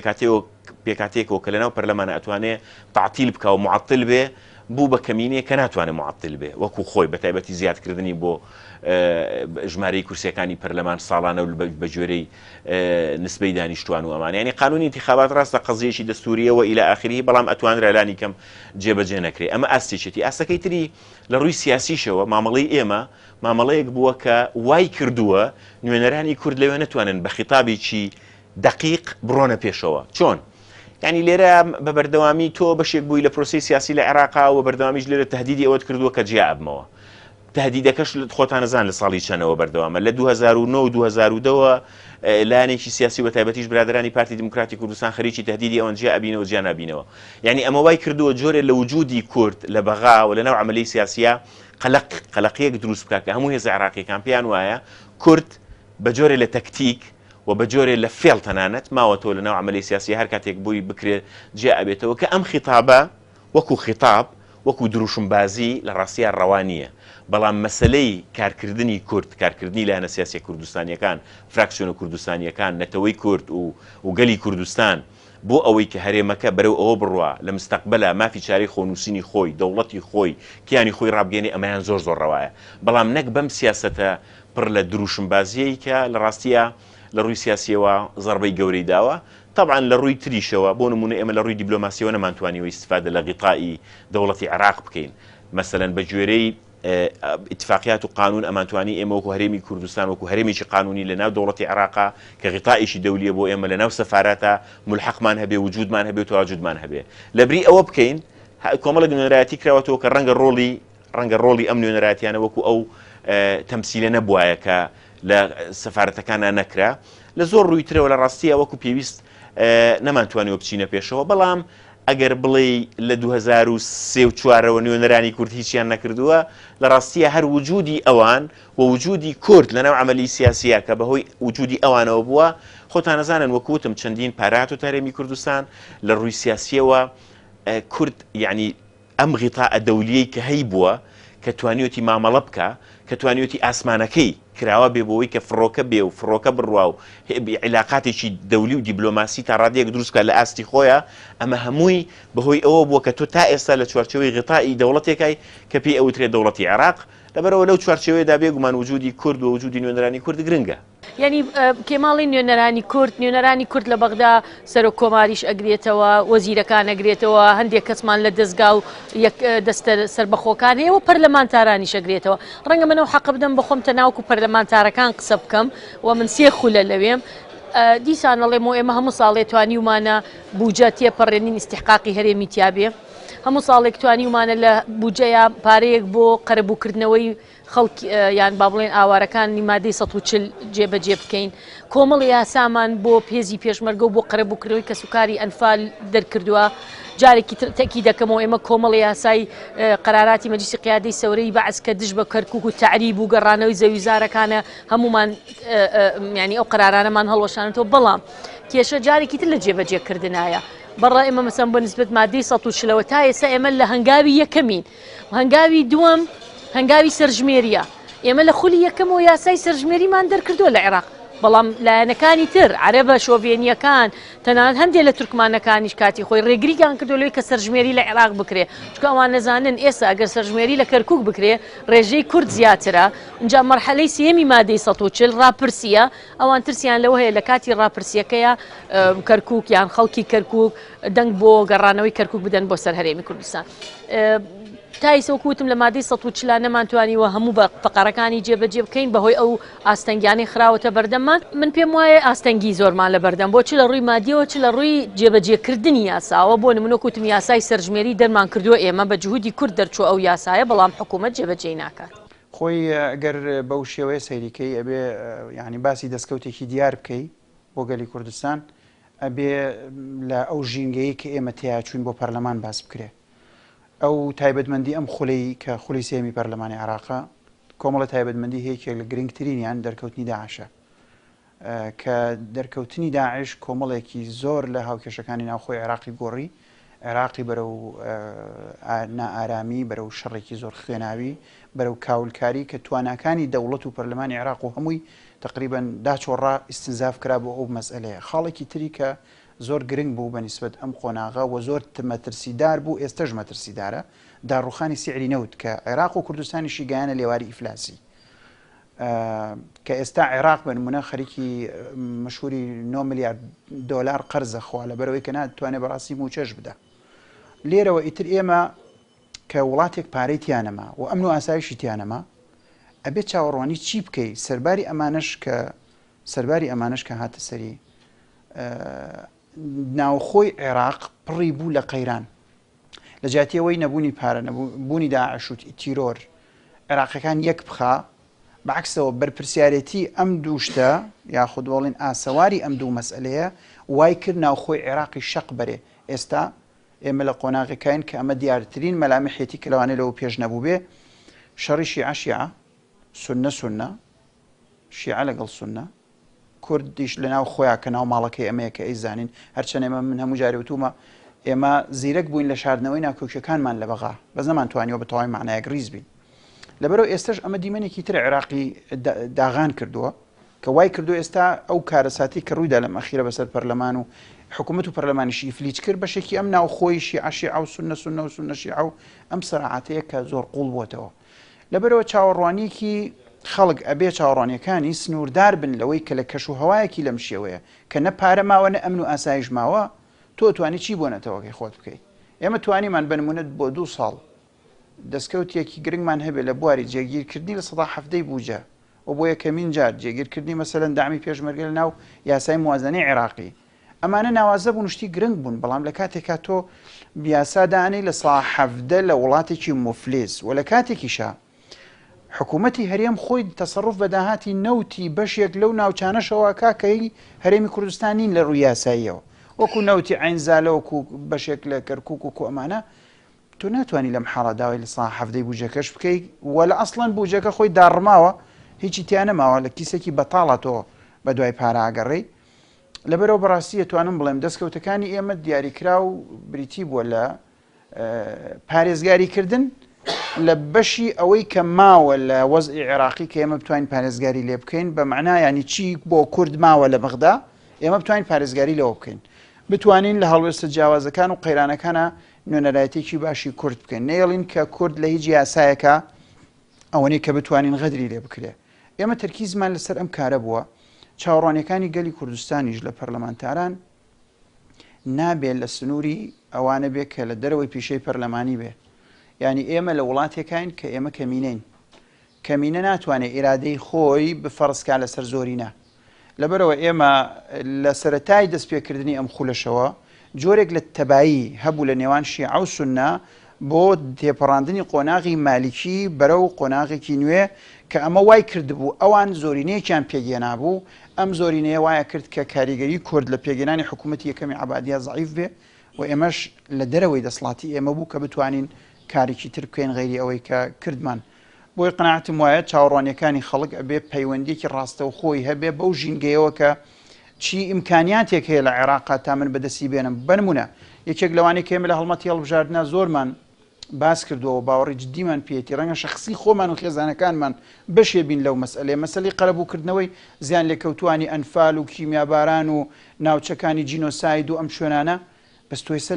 پێکاتێکەوە کە لەناو پەرلەمانە ئەتوانێ تعتیل بکە و معتل بێ بوو بە کەمینێ کە ناتوانێت معتل بێ وەکو خۆی بە تایبەتی زیادکردنی بۆ ژمارەی کورسیەکانی پەرلەمان ساڵانە و بە جۆرەی نسبەی دانیشتوان و ئەمان ینی قانونی انتخابات ڕاستە قەزیەکی دەستوریەوە ئیلە ئاخری بەڵام ئەتوانرا لانی کەم جێبەجێ نەکرێ ئەمە ئاستێکێتی ئاستەکەی تری لە ڕووی سیاسیشەوە مامەڵەی ئێمە مامەڵەیەک بووە کە وای کردووە نوێنەرانی کورد لەوێ نەتوانن بە خیتابێکی دقیق بڕۆنە پێشەوە چۆن ینی لێرە بە بەردەوامی تۆ بەشێک بووی لە پرۆسی سیاسی لە عێراقا و بەردەوامیش لێرە تهدیدی ئەوەت کردووە کە جیا ئەبمەوە تهدیدەکەش خۆتان نەزان لە ساڵی چەندەوە بەردەوامە لە 2009 و 2010ەوە لایەنێکی سیاسی و بە تایبەتیش برادرانی پارتی دموکراتی کوردستان خەریکی تهدیدی ئەوەن جیا ئەبینەوە جیا نابینەوە یعنی ئەمە وای کردووە جۆرێ لە وجودی کورد لە بەغا و لە ناو عملی سیاسیە قەلەقیەک دروست بکات کە هەموو هێز عێراقیەکان پێیان وایە کورد بە جۆرێ لە تەکتیک و بە جۆرێ لە فێڵ تەنانەت ماوەتەوە لە ناو عملی سیاسی هەر کاتێک بووی بکرێت جیا ئەبێتەوە کە ئەم خیتابە وەکو خیتاب وەکو دروشمبازی لە ڕاستیە ڕەوانیە بەڵام مەسلەی کارکردنی کورد کارکردنی لایەنە سیاسی کوردستانیەکان فراکسیۆنە کوردستانیەکان نەتەوەی کورد و گەلی کوردستان بۆ ئەوەی کە هەرێمەکە بەرەو ئەوە بڕوە لە مستەقبەلە مافی چارەی خۆنووسینی خۆی دەوڵەتی خۆی کیانی خۆی ڕابگەێنێ ئەمەیان زۆر ڕەوایە بەڵام نەک بەم سیاسەتە پڕ لە دروشمبازیەی کە لە ڕاستیە لە ڕووی سیاسیەوە زەربەی گەورەی داوە طبعا لە ڕووی تریشەوە بۆ نمونە ئێمە لە ڕووی دیبلۆماسیەوە نەمانتوانیەوە ئیستیفادە لە غیتائی دەوڵەتی عێراق بکەین مەسەلەن بە گوێرەی اتفاقیات و قانون ئەمانتوانی ئێمە وەکو هەرێمی کوردستان وەکو هەرێمێکی قانونی لە ناو دەوڵەتی عێراقا کە غیتائیشی دەولیە بۆ ئێمە لە ناو سەفارەتە ملحەقمان هەبێ وجودمان هەبێ و تەواجودمان هەبێ لەبری ئەوە بکەین کۆمەڵێک نوێنەرایەتی کراوەتەوە کە ڕەنگە ڕۆڵی ئەم نوێنەرایەتیانە وەکو ئەو تەمسیلە نەبوایە کە لە سەفارەتەکانە نەکرا لە زۆر ڕووی ترەوە لە ڕاستیە وەکو پێویست نەمانتوانیوە بچینە پێشەوە بەڵام ئەگەر بڵێ لە 2003-2004ەوە نوێنەرانی کورد هیچیان نەکردووە لە ڕاستیە هەر وجودی ئەوان و وجودی کورد لە ناو عملی سیاسیە کە بەهۆی وجودی ئەوانەوە بووە خۆتان نەزانن وەکوتم چەندین پارات و تارێمی کوردستان لە ڕووی سیاسیەوە کورد یعنی ئەم غیتاءە دەولیەی کە هەی بووە کە توانیوتی مامەڵە بکە کە توانیوتی ئاسمانەکەی کراوە بێ بۆەوەی کە فڕۆکە بێ و فڕۆکە بڕوا و عیلاقاتێکی دەولی و دیبلۆماسی تا ڕادەیەک دروستکە لە ئاستی خۆیە ئەمە هەمووی بەهۆی ئەوە بووە کە تۆ تا ئێستا لە چوارچەوەی غیتائی دەوڵەتێکای کە پێی ئەوترێت دەوڵەتی عێراق لەبەرەوە لەو چوارچێوەیەدا بێگومان وجودی کورد و وجودی نوێنەرانی کورد گرنگە. ینی کێماڵی نوێنەرانی کورد لە بەغدا سەر و کۆماریش ئەگرێتەوە، وەزیرەکان ئەگرێتەوە، هەندێک کەسمان لە دەستگا و دەستە سربەخۆکان هەیە و پەرلەمانتارانیش ئەگرێتەوە. ڕەنگە منەوە حەق بدەم بخۆم تەناوکو پەرلەمانتارەکان قسە بکەم و من سێ خولە لەوێم. دیسانەڵێم و ئێمە هەموو ساڵێ توانیومانە بوجە تێپەڕێنین ئیستیحقاقی هەرێمی تیابێ، هەموو ساڵێک توانیومانە لە بوجەیە پارەیەک بۆ قەرەبووکردنەوەی خەڵک یان با بڵێن ئاوارەکانی مادەی 140 جێبەجێ بکەین. کۆمەڵی یاسامان بۆ پێزی پێشمەرگە و بۆ قەرەبووکردنەوەی کە سوکاری ئەنفال دەرکردووە. جارێکی تەکی دەکەمەوە ئێمە کۆمەڵی یاسای قەراراتی مەجلیسی قیادەی سەورەی بەعز کە دژ بە کەرکووک و تعریب و گەڕانەوەی زەویزارەکانە هەمومان ینی ئەو قەرارانەمان هەڵوەشانێتەوە، بەڵام کێشە جارێکی تر لە جێبەجێکردنایە. بەڕای ئێمە مەسەن بە نسبەت مادەی 140ەوە تا ئێستا ئێمە لە هەنگاوی یەکەمین، هەنگاوی دووەم هەنگاوی سەرژمێریە. ئێمە لە خولی یەکەمەوە یاسای سەرژمێریمان دەرکردووە لە عێراق، بەڵام لایەنەکانی تر عەرەبە شۆڤێنیەکان تەنانەت هەندێک لە تورکمانەکانیش کاتی خۆی ڕێگریان کردو لەوەی کە سەرژمێری لە عێراق بکرێ، چونکە ئەوان نەزانن ئێستا ئەگەر سەرژمێری لە کەرکووک بکرێ ڕێژەی کورد زیاترە. اینجا مەرحەلەی سێمی مادەی 140 ڕاپرسیە، ئەوان ترسیان لەوە هەیە لە کاتی ڕاپرسیەکەیە کەرکووک یان خەڵکی کەرکووک دەنگ بۆ گەڕانەوەی کەرکووک بدەن بۆ سەر هەرێمی کوردستان. تایسەوەکوتم لە مادەی 140 نەمانتوانیوە هەموو بە فقەرەکانی جێبەجێ بکەین بەهۆی ئەو ئاستەنگیانەی خراوەتە بەردەممان. من پێم وایە ئاستەنگی زۆرمان لە بەردەم بۆ چ لە ڕووی مادیەوە چ لە ڕووی جێبەجێکردنی یاساوە. بۆ نمونەکوتم یاسای سەرژمێری دەرمان کردووە ئێمە بە جهودی کورد دەرچوو ئەو یاسایە، بەڵام حکوومەت جێبەجێ ناکات. خۆی ئەگەر بەو شێوەیە سەیریکەی ئەبێ ینی باسی دەستکەوتێکی دیار بکەی بۆ گەلی کوردستان، ئەبێ لە ئەو ژینگەیە کە ئێمە تیا چوین بۆ پەرلەمان باس بکرێ. ئەو تایبەتمەندی ئەم خولەی کە خولی سێمی پەرلەمانی عێراقا کۆمەڵە تایبەتمەندی هەیەکێک لە گرنگترینیان دەرکەوتنی داعشە، کە دەرکەوتنی داعش کۆمەڵێکی زۆر لە هاوکێشەکانی ناوخۆی عێراقی گۆڕی، عێراقی بەرەو نائارامی، بەرەو شەڕێکی زۆر خوێناوی، بەرەو کاولکاری کە تواناکانی دەوڵەت و پەرلەمانی عێراق و هەمووی تقریبان داچۆڕا ئیستنزاف کرا بۆ ئەو مەسئلەیە. خاڵێکی تری کە زۆر گرنگ بوو بەنسبەت ئەم قۆناغا و زۆر مەترسیدار بوو، ئێستاش مەترسیدارە، داڕوخانی سیعری نەوت کە عێراق و کوردستانیشی گەیانە لێواری ئیفلاسی، کە ئێستا عێراق بە نمونە خەریکی مەشهوری 9 میلیارد دۆلار قەرزە خوا لەبەرەوەی کە ناتوانێت بەڕاستی موچەش بدە. لێرەوە ئیتر ئێمە کە وڵاتێک پارەی تیانەما و ئەمن و ئاسایشی تیانەما، ئەبێت چاوەڕوانی چی بکەیت سەرباری ئەمانش کە هاتە سەری ناوخۆی عێراق پڕی بوو لە قەیران لە جاتیەوەی نەبوونی پارە، نەبوونی داعش و تیرۆر عێراقیەکان یەک بخا، بەعکسەوە بەرپرسیارەتی ئەم دوو شتە یاخود وەڵین ئاسەواری ئەم دوو مەسئلەیە وای کرد ناوخۆی عێراقی شەق بەرێ. ئێستا ئێمە لە قۆناغەکەین کە ئەمە دیارترین مەلامحێتی کە لەوانەیە لەوە پێش نەبوو بێ، شەڕی شیعە شیعە، سونە شیعە لەگەڵ سونە، کوردیش لەناو خۆیان کە ناو ماڵەکەی ئەمەیە کە ئەیزانین، هەرچەند ئێمە من هەموو جارێ وتومە ئێمە زیرەک بووین لە شاردنەوەی ناکۆکیەکانمان لە بەغا، بەس نەمانتوانیەوە بە تەواوی معنایەک ڕیز بین. لەبەرەوە ئێستاش ئەمە دیمەنێکی تر عێراقی داغان کردووە کە وای کردو ئێستا ئەو کارەساتی کە ڕوویدا لەم ئەخیرە بەسەر پەرلەمان و حکوومەت و پەرلەمانیشی ئیفلیج کرد بەشێکی ئەم ناوخۆی شیعە شیعە و سونە شیعە و ئەم سەراعاتەیە کە زۆر قوڵ بووەتەوە. لەبەرەوە چاوەڕوانیەکی خەڵک ئەبێ چاوەڕوانیەکانی سنووردار بن لەوەی کە لە کەش و هەوایەکی لەم شێوەیە کە نە پارە ماوە نە ئەمن و ئاسایش ماوە، تۆ توانی چی بۆ نەتەوەکەی خۆت بکەیت. ئێمە توانیمان بنمونەت بۆ 2 ساڵ دەستکەوتێکی گرنگمان هەبێت لە بواری جێگیرکردنی لە 170 بوجە و بۆ یەکەمین جار جێگیرکردنی مەسەلەن دامی پێشمەرگە لە ناو یاسای موازنەی عێراقی. ئەمانە ناوازە بوون شتی گرنگ بوون، بەڵام لە کاتێکا تۆ بیاسادانەی لە 170 لە وڵاتێکی مفلیس و لە کاتێکیشا حکوومەتی هەرێم خۆی تەسەڕف بەداهاتی نەوتی بەشێک لەو ناوچانەشەوە کاکەی هەرێمی کوردستانین لە ڕووی یاساییەوە، وەکو نەوتی عینزالە وەکو بەشێک لە کەرکووک و کۆمانە، تۆ ناتوانانی لەم حاڵە داوای لە 170 بوجەکەش بکەیت وەلا ئەسڵەن بوجەکە خۆی داڕماوە هیچی تیانەماوە لە کیسێکی بەتاڵەتەوە بە دوای پاراگەڕێی. لەبەرەوە بەڕاستی توانم بڵێم دەستکەوتەکانی ئێمە دیاریکرا و بریتی بووە لە پارێزگاریکردن لە بەشی ئەوەی کە ماوە لە وەزعی عێراقی کە ئێمە بتوانین پارێزگاری لێ بکەین، بە معنای ینی چی بۆ کورد ماوە لە بەغدا ئێمە بتوانین پارێزگاری لەوە بکەین، بتوانین لە هەڵوێستە جیاوازەکان و قەیرانەکانە نوێنەرایەتێکی باشی کورد بکەین. نەیەڵین کە کورد لە هیچ یاسایەکە ئەوەنەی کە بتوانین غەدری لێ بکرێ. ئێمە تەرکیزمان لەسەر ئەم کارە بووە چاوەڕوانیەکانی گەلی کوردستانیش لە پەرلەمانتاران نابێت لە سنووری ئەوانە بێت کە لە دەرەوەی پیشەی پەرلەمانی بێ. ینی ئێمە لە وڵاتێکین کە ئێمە کەمینەین، کەمینە ناتوانێت ئیرادەی خۆی بفەڕستکا لەسەر زۆرینە. لەبەرەوە ئێمە لە سەرەتای دەستپێکردنی ئەم خولەشەوە جۆرێک لە تەبایی هەبوو لە نێوان شیعە و سوننا بۆ تێپەڕاندنی قۆناغی مالیکی بەرەو قۆناغێکی نوێ کە ئەمە وای کردبوو ئەوان زۆرینەیەکیان پێگەێنابوو. ئەم زۆرینەیە وایە کرد کە کاریگەری کورد لە پێگەێنانی حکوومەتی یەکەمی عەبادیە زەعیف بێ و ئێمەش لە دەرەوەی دەسڵاتی ئێمە بوو کە بتوانین کارێکی تر بکەین غەیری ئەوەی کە کردمان. بۆی قەناعەتم وایە چاوەڕوانیەکانی خەڵک ئەبێ پەیوەندێکی ڕاستە و خۆی هەبێ بەو ژینگەیەوە کە چی ئیمکانیاتێک هەیە لە عێراقا تا من بەدەستی بێنم. بنمونە یەکێک لەوانەیە کە ئێمە لە هەڵمەتی هەڵبژاردنە زۆرمان باس کردەوە باوەڕی جددیمان پێێتی ڕەنگە شخصی خۆمان و خێزانەکانمان بەشێ بین لەو مەسئلەی قەرەبووکردنەوەی زیان لێکەوتوانی ئەنفال و کیمیاباران و ناوچەکانی جینۆساید و ئەم شوێنانە بەس تۆیسە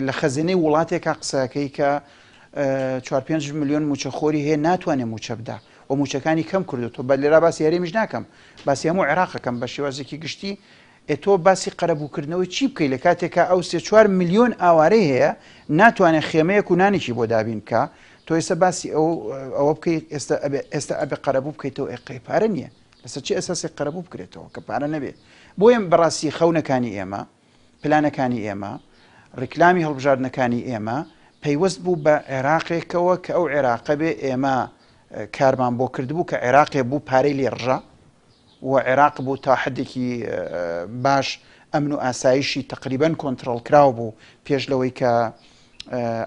لە خەزینەی وڵاتێکا قسەکەی کە 4-5 ملیۆن موچەخۆری هەیە ناتوانێت موچە بدا و موچەکانی کەم کردوەوە. بە لێرا باسی هەرێمیش ناکەم، باسی هەموو عێراقەکەم بە شێوازێکی گشتی. تۆ باسی قەرەبووکردنەوەی چی بکەیت لە کاتێکا ئەو 3-4 ملیۆن ئاوارەی هەیە ناتوانێت خێمەیەک و نانێکی بۆ دابین بکە. تۆ ئێستا باسی ئەوە بکەیت ئێستا ئەبێ قەرەبوو بکەیتەوە ئێقەی پارە نییە، لەسەر چی ئەساسی قەرەبوو بکرێتەوە کە پارە نەبێت. بۆیە بەڕاستی خەونەکانی ئێمە، پلانەکانی ئێمە، ڕیکلامی هەڵبژاردنەکانی ئێمە پەیوەست بوو بە عێراقێکەوە کە ئەو عێراقە بێ ئێمە کارمان بۆ کردبوو کە عێراقێ بوو پارەی لێڕژە و عێراق بوو تا حدێکی باش ئەمن و ئاسایشی تقریبەن کۆنتترۆل کراو بوو پێش لەوەی کە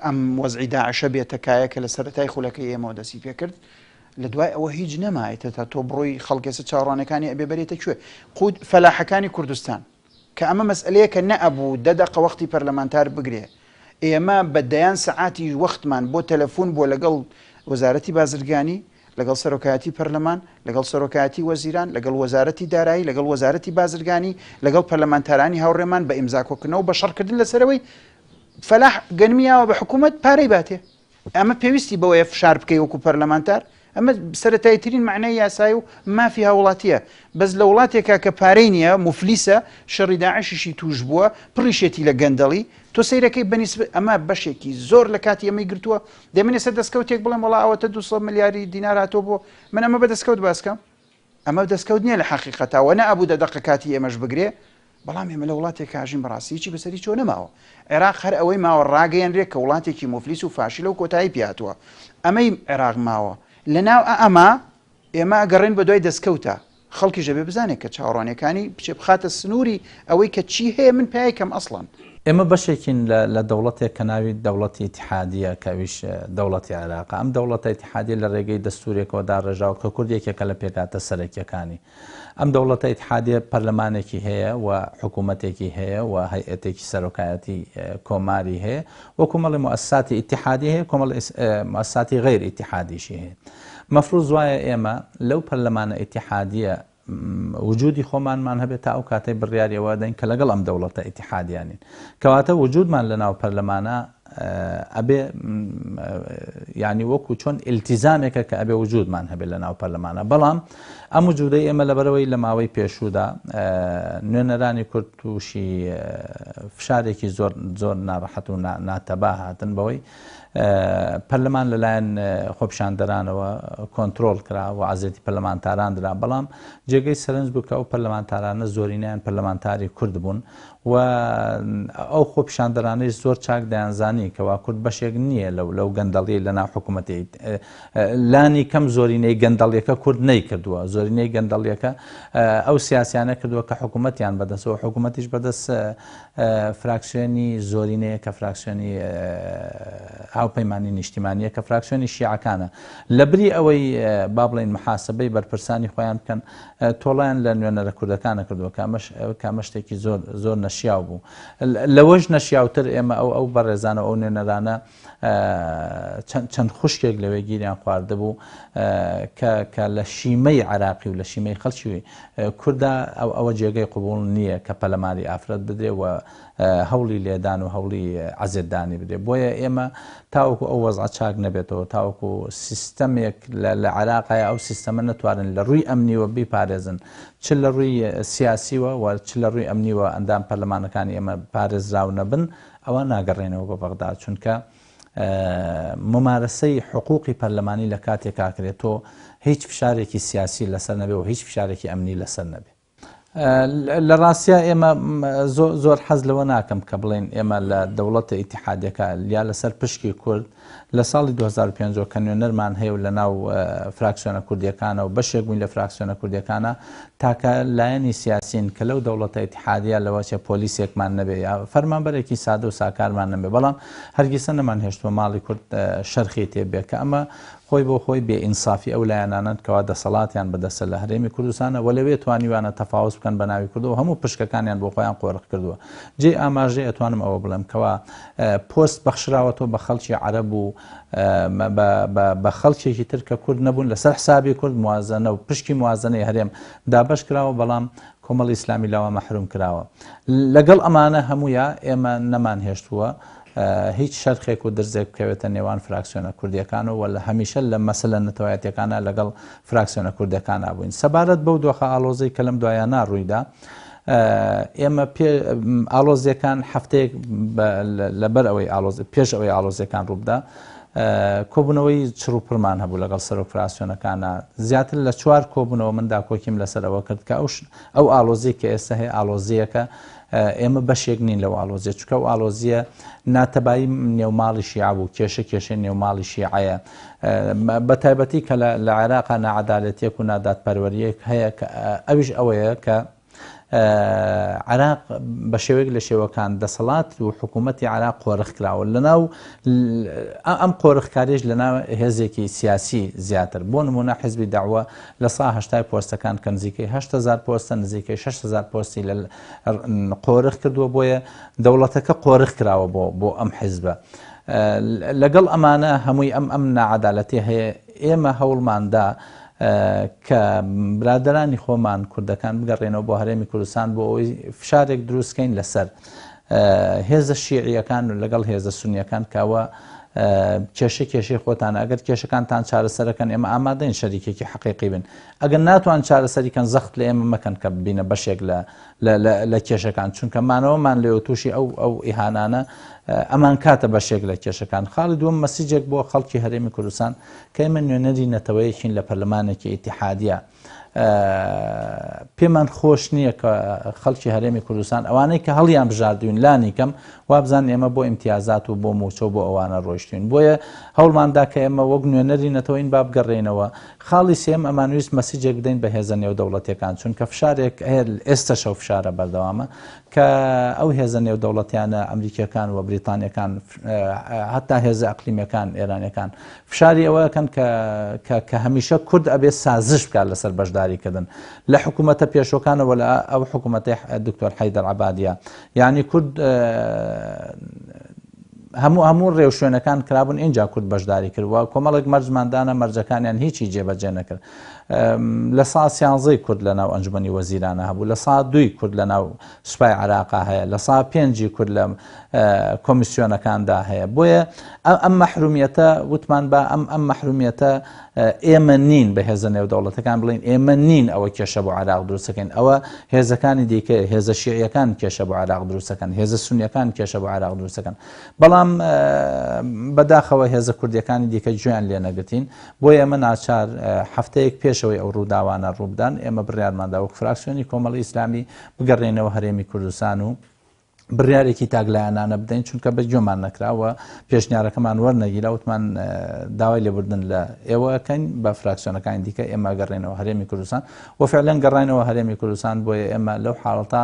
ئەم وەزعی داعشە بێتە کایە کە لە سەرەتای خولەکەی ئێمە دەستی پێ کرد. لە دوای ئەوە هیچ نەمایێتە تا تۆ بڕۆی خەڵکێسە چاوەڕوانەکانی ئەبێ بەرێتە کوێ قود فەلاحەکانی کوردستان کە ئەمە مەسئلەیە کە نەئەبوو دەدەقە وەختی پەرلەمانتار بگرێ. ئێمە بە دەیان سەعاتی وەختمان بۆ تەلەفۆن بۆ لەگەڵ وەزارەتی بازرگانی، لەگەڵ سەرۆکایەتی پەرلەمان، لەگەڵ سەرۆکایەتی وەزیران، لەگەڵ وەزارەتی دارایی، لەگەڵ وەزارەتی بازرگانی، لەگەڵ پەرلەمانتارانی هاوڕێمان بە ئیمزاکۆکردنەوە بە شەڕکردن لەسەرەوەی فەلاح گەنمیاوە بە حکوومەت پارەی باتێ. ئەمە پێویستی بەوەیە فشار بکەی وەکو پەرلەمانتار. ئەمە سەرەتاییترین معنای یاسایی و مافی هاوڵاتیە. بەس لە وڵاتێکا کە پارەی نییە مفلیسە شەڕی داعشیشی توش بووە پڕیشێتی لە گەندەڵی تۆ سەیرەکەی بەنسبەت ئەمە بەشێکی زۆر لە کاتی ئەمەی گرتووە. دەمێنێ سەر دەستکەوتێک بڵێم وڵا ئەوەتە 200 ملیاری دینار هاتۆ بۆ من ئەمە بە دەستکەوت باسکەم. ئەمە دەستکەوت نییە لە حەقیقەتەوە نەبوو دەدەقە کاتی ئێمەش بگرێ. بەڵام ئێمە لە وڵاتێک کاژین بەڕاستی چی بەسەری چۆ نەماوە. عێراق هەر ئەوەی ماوە ڕاگەیەنرێت کە وڵاتێکی مفلیس و فاشیلە و کۆتایی پیاتوە. ئەمەی عێراق ماوە لەناو ئەمە ئێمە ئەگەڕێن بە دوای دەستکەوتە خەڵکی ژەبێ بزانێت کە چاوەڕوانیەکانی بچێ بخاتە سنووری ئەوەی کە چی هەیە من پێیکەم ئەسڵان. ئێمە بەشێکین لە دەوڵەتێک کە ناوی دەوڵەتی ئیتیحادیە کەویش دەوڵەتی عێراق. ئەم دەوڵەتە ئیتیحادیە لە ڕێگەی دەستورێکەوە داڕێژاوە کە کوردێکێکە لە پێکاتە سەرەکیەکانی. ئەم دەوڵەتە ئیتیحادیە پەرلەمانێکی هەیە و حکوومەتێکی هەیە و هەیئەتێکی سەرۆکایەتی کۆماری هەیە و کۆمەڵی مؤسساتی ئیتیحادی هەیە، کۆمەڵ مؤسساتی غیر ئیتیحادیشی هەیە. مەفروض وایە ئێمە لەو پەرلەمانە ئیتیحادیە وجودی خۆمانمان هەبێت تا ئەو کاتەی بڕیاریەوە دەین کە لەگەڵ ئەم دەوڵەتە ئیتیحادیانین کەواتە وجودمان لە ناو پەرلەمانە ئەبێ یعنی وەکو چۆن ئیلتیزامێکە کە ئەبێ وجودمان هەبێت لە ناو پەرلەمانە. بەڵام ئەم وجودەی ئێمە لەبەرەوەی لە ماوەی پێشوودا نوێنەرانی کورد تووشی فشارێکی زۆر ناڕەحەت و ناتەبا هاتن بەوەی پەرلەمان لەلایەن خۆپیشاندەرانەوە کۆنتترۆل کرا و عزێتی پەرلەمانتاران درا. بەڵام جێگەی سەرنج بوو کە ئەو پەرلەمانتارانە زۆرینیان پەرلەمانتاری کورد بوون و ئەو خۆپیشاندەرانەی زۆر چاک دەیانزانی کەوا کورد بەشێک نییە لەو گەندەڵی لەناو حکوومەتی لانی کەم زۆرینەی گەندەڵیەکە کورد نەیکردووە. زۆرینەی گەندەڵیەکە ئەو سیاسیانە کردووە کە حکوومەتیان بەدەستەوە حکوومەتیش بەدەست فراکسیۆنی زۆرینەیە کە فراکسیۆنی هاوپەیمانی نیشتیمانیە کە فراکسیۆنی شیعەکانە. لە بری ئەوەی با بڵێن محاسبەی بەرپرسانی خۆیان بکەن تۆڵیان لە نوێنەرە کوردەکانە کردووە کامە شتێکی زۆر نەشیاو بوو. لەوەش نەشیاوتر ئێمە ئەو بەڕێزانە ئەو نوێنەرانە چەند خوشکێک لەوێ گیریان خواردەبوو کە لە شیمەی عراقی و لە شیمەی خەڵکی کووردا ئەوە جێگەی قوبوڵ نییە کە پەلەماری ئافرەت بدرێ و هەوڵی لێدان و هەوڵی عەزێتدانی بدرێ. بۆیە ئێمە تاوەکو ئەو وەزعە چاک نەبێتەوە، تاوەکو سیستەمێک لە عراقایە ئەو سیستەمە نەتوانن لە ڕووی ئەمنیوە بیپارێزن، چ لە ڕووی سیاسیوە و چ لە ڕووی ئەمنیوە ئەندام پەرلەمانەکانی ئێمە پارێزراو نەبن، ئەوە ناگەڕێنەوە بە بەغدا، چونکە ممارەسەی حقوقی پەرلەمانی لە کاتێکا کرێت تۆ هیچ فشارێکی سیاسی لەسەر نەبێ و هیچ فشارێکی ئەمنی لەسەر نەبێ. لە ڕاستیە ئێمە زۆر حەز لەوە ناکەم کە بڵێن ئێمە لە دەوڵەتە ئیتیحادیەکە یا لەسەر پشکی کورد لە ساڵی 2005 کە نوێنەرمان هەیە و لە ناو فراکسیۆنە کوردیەکانە و بەشێک بووین لە فراکسیۆنە کوردیەکانە تاکە لایەنی سیاسین کە لەو دەوڵەتە ئیتیحادیە لەوەچە پۆلیسێکمان نەبێ یا فەرمانبەرێکی سادە و ساکارمان نەبێ، بەڵام هەرگیزە نەمان هێشتووە ماڵی کورد شەرخی تێبێ کە ئەمە خۆی بۆ خۆی بێئینسافی ئەو لایەنانن کەوا دەسەڵاتیان بەدەستە لە هەرێمی کوردستانە و لەوێ توانیوانە تەفاوز بکەن بە ناوی کردەوە هەموو پشکەکانیان بۆ خۆیان قۆرق کردووە. جێ ئاماژەی ئەتوانم ئەوە بڵێم کەوا پۆست بەخشراوەتەوە بە خەڵکی عەرەب و بە خەڵکێکی تر کە کورد نەبوون لەسەر حسابی کورد موازنە و پشکی موازنەی هەرێم دابەش کراوە، بەڵام کۆمەڵی ئیسلامی لاوە مەحروم کراوە. لەگەڵ ئەمانە هەموویە ئێمە نەمان هێشتووە هیچ شەرخێک و درزێک بکەوێتە نێوان فراکسیۆنە کوردیەکان و لە هەمیشە لە مەسەلە نەتەوایەتیەکانە لەگەڵ فراکسیۆنە کوردەکانە بووین. سەبارەت بەو دۆخە ئاڵۆزەی کە لەم دوایانە ڕوویدا، ئێمە ئاڵۆزیەکان هەفتەیەک لەبەر ئەوەی پێش ئەوەی ئاڵۆزیەکان ڕووبدا کۆبوونەوەی چڕوپڕمان هەبوو لەگەڵ سەرۆک فراکسیۆنەکانە. زیاتر لە 4 کۆبوونەوە من داکۆکیم لەسەر ئەوە کرد کە ئەو ئاڵۆزی کە ئێستا هەیە ئاڵۆزیەکە ئێمە بەشێک نین لەو ئاڵۆزیە، چونکە ئەو ئاڵۆزیە ناتەبایی نێوماڵی شیعە بوو، کێشەی نێوماڵی شیعەیە، بە تایبەتی کە لە عێراقا نەعەدالەتیەک و نادادپەروەریەک هەیە کە ئەویش ئەوەیە کە عراق بە شێوەیەک لە شێوەکان دەسەڵات و حکوومەتی عراق قۆرخ کراوە، لەناو ئەم قۆرخکاریش لەناو هێزێکی سیاسی زیاتر. بۆ نمونە حیزبی داعوە لە سا 80 پۆستەکان کە نزیکەی 80,000 پۆستە نزیکەی 6,000 پۆستی قۆرخ کردووە، بۆیە دەوڵەتەکە قۆرخ کراوە بۆ ئەم حیزبە. لەگەڵ ئەمانە هەمووی ئەم نەعەدالەتی هەیە، ئێمە هەوڵماندا کە برادرانی خۆمان کوردەکان بگەڕێنەوە بۆ هەرێمی کوردستان بۆ ئەوەی فشارێک دروستکەین لەسەر هێزە شیعیەکان و لەگەڵ هێزە سونیەکان کەوە کێشەی خۆتانە، ئەگەر کێشەکانتان چارەسەرەکەن ئێمە ئامادەین شەریکێکی حەقیقی بن، ئەگەر ناتوان چارەسەریکەن زەخت لە ئێمە مەکەن کە ببینە بەشێک لە کێشەکان، چونکە مانەوەمان لێ تووشی ئەو ئیهانانە ئەمان کاتە بەشێک لە کێشەکان. خاڵی دووەم مەسیجێک بۆ خەڵکی هەرێمی کوردستان کە ئێمە نوێنەری نەتەوەیەکین لە پەرلەمانێکی ئیتیحادیە. پێمان خۆش نییە کە خەڵکی هەرێمی کوردستان ئەوانەی کە هەڵیان بژاردوین لانی کەم وابزان ئێمە بۆ ئیمتیازات و بۆ موچە و بۆ ئەوانە ڕۆیشتوین. بۆیە هەوڵماندا کە ئێمە وەک نوێنەری نەتەوەین با بگەڕێنەوە. خاڵی سێم ئەمانویست مەسیجێک بدەین بە هێزە نێودەوڵەتیەکان، چونکە فشارێک هەیە ئێستا شەو فشارە بەردەوامە کە ئەو هێزە نێودەوڵەتیانە ئەمریکیەکان و بریتانیەکان هەتا هێزە ئەقلیمیەکان ئێرانیەکان فشاری ئەوەکەن کە هەمیشە کورد ئەبێ سازش بکات لەسەر بەشداریکردن لە حکوومەتە پێشۆکانەوە لە ئەو حکوومەتەی دکتۆر حەیدەر عەبادیە. یعنی کورد هەموو ڕێو شوێنەکان کرابوون ئینجا کورد بەشداری کردووە، کۆمەڵێک مەرجماندانە مەرجەکانیان هیچی جێبەجێ نەکرد. لە سا 13 کورد لە ناو ئەنجومەنی وەزیرانە هەبوو، لە سا 2 کورد لە ناو سوپای عێراقا هەیە، لە سا 5 کورد لە کۆمیسیۆنەکاندا هەیە. بۆیە ئەم مەحرومیەتە وتمان بە ئەم مەحرومیەتە ئێمە نین بە هێزە نێودەوڵەتەکان بڵین ئێمە نین ئەوە کێشە بۆ عێراق دروستەکەین، ئەوە هێزەکانی دیکە هێزە شیعیەکان کێشە بۆ عێراق دروستەکەن، هێزە سونیەکان کێشە بۆ عێراق دروستەکەن، بەڵام بەداخەوە هێزە کوردیەکانی دیکە گوێیان لێ نەگرتین. بۆیە ئێمە ناچار هەفتەیەک پێشەوەی ئەو ڕووداوانە ڕووبدان ئێمە بڕیارماندا وەک فراکسیۆنی کۆمەڵی ئیسلامی بگەڕێنەوە هەرێمی کوردستان و بڕیارێکی تاگلایەنانە بدەین، چونکە بە گوێمان نەکراوە پێشنیارەکەمان وەرنەگیرا وتمان داوای لێبوردن لە ئێوەکەین بە فراکسیۆنەکانی دیکە ئێمە گەڕێنەوە هەرێمی کوردستان و فعلەن گەڕینەوە هەرێمی کوردستان. بۆیە ئێمە لەو حاڵەتە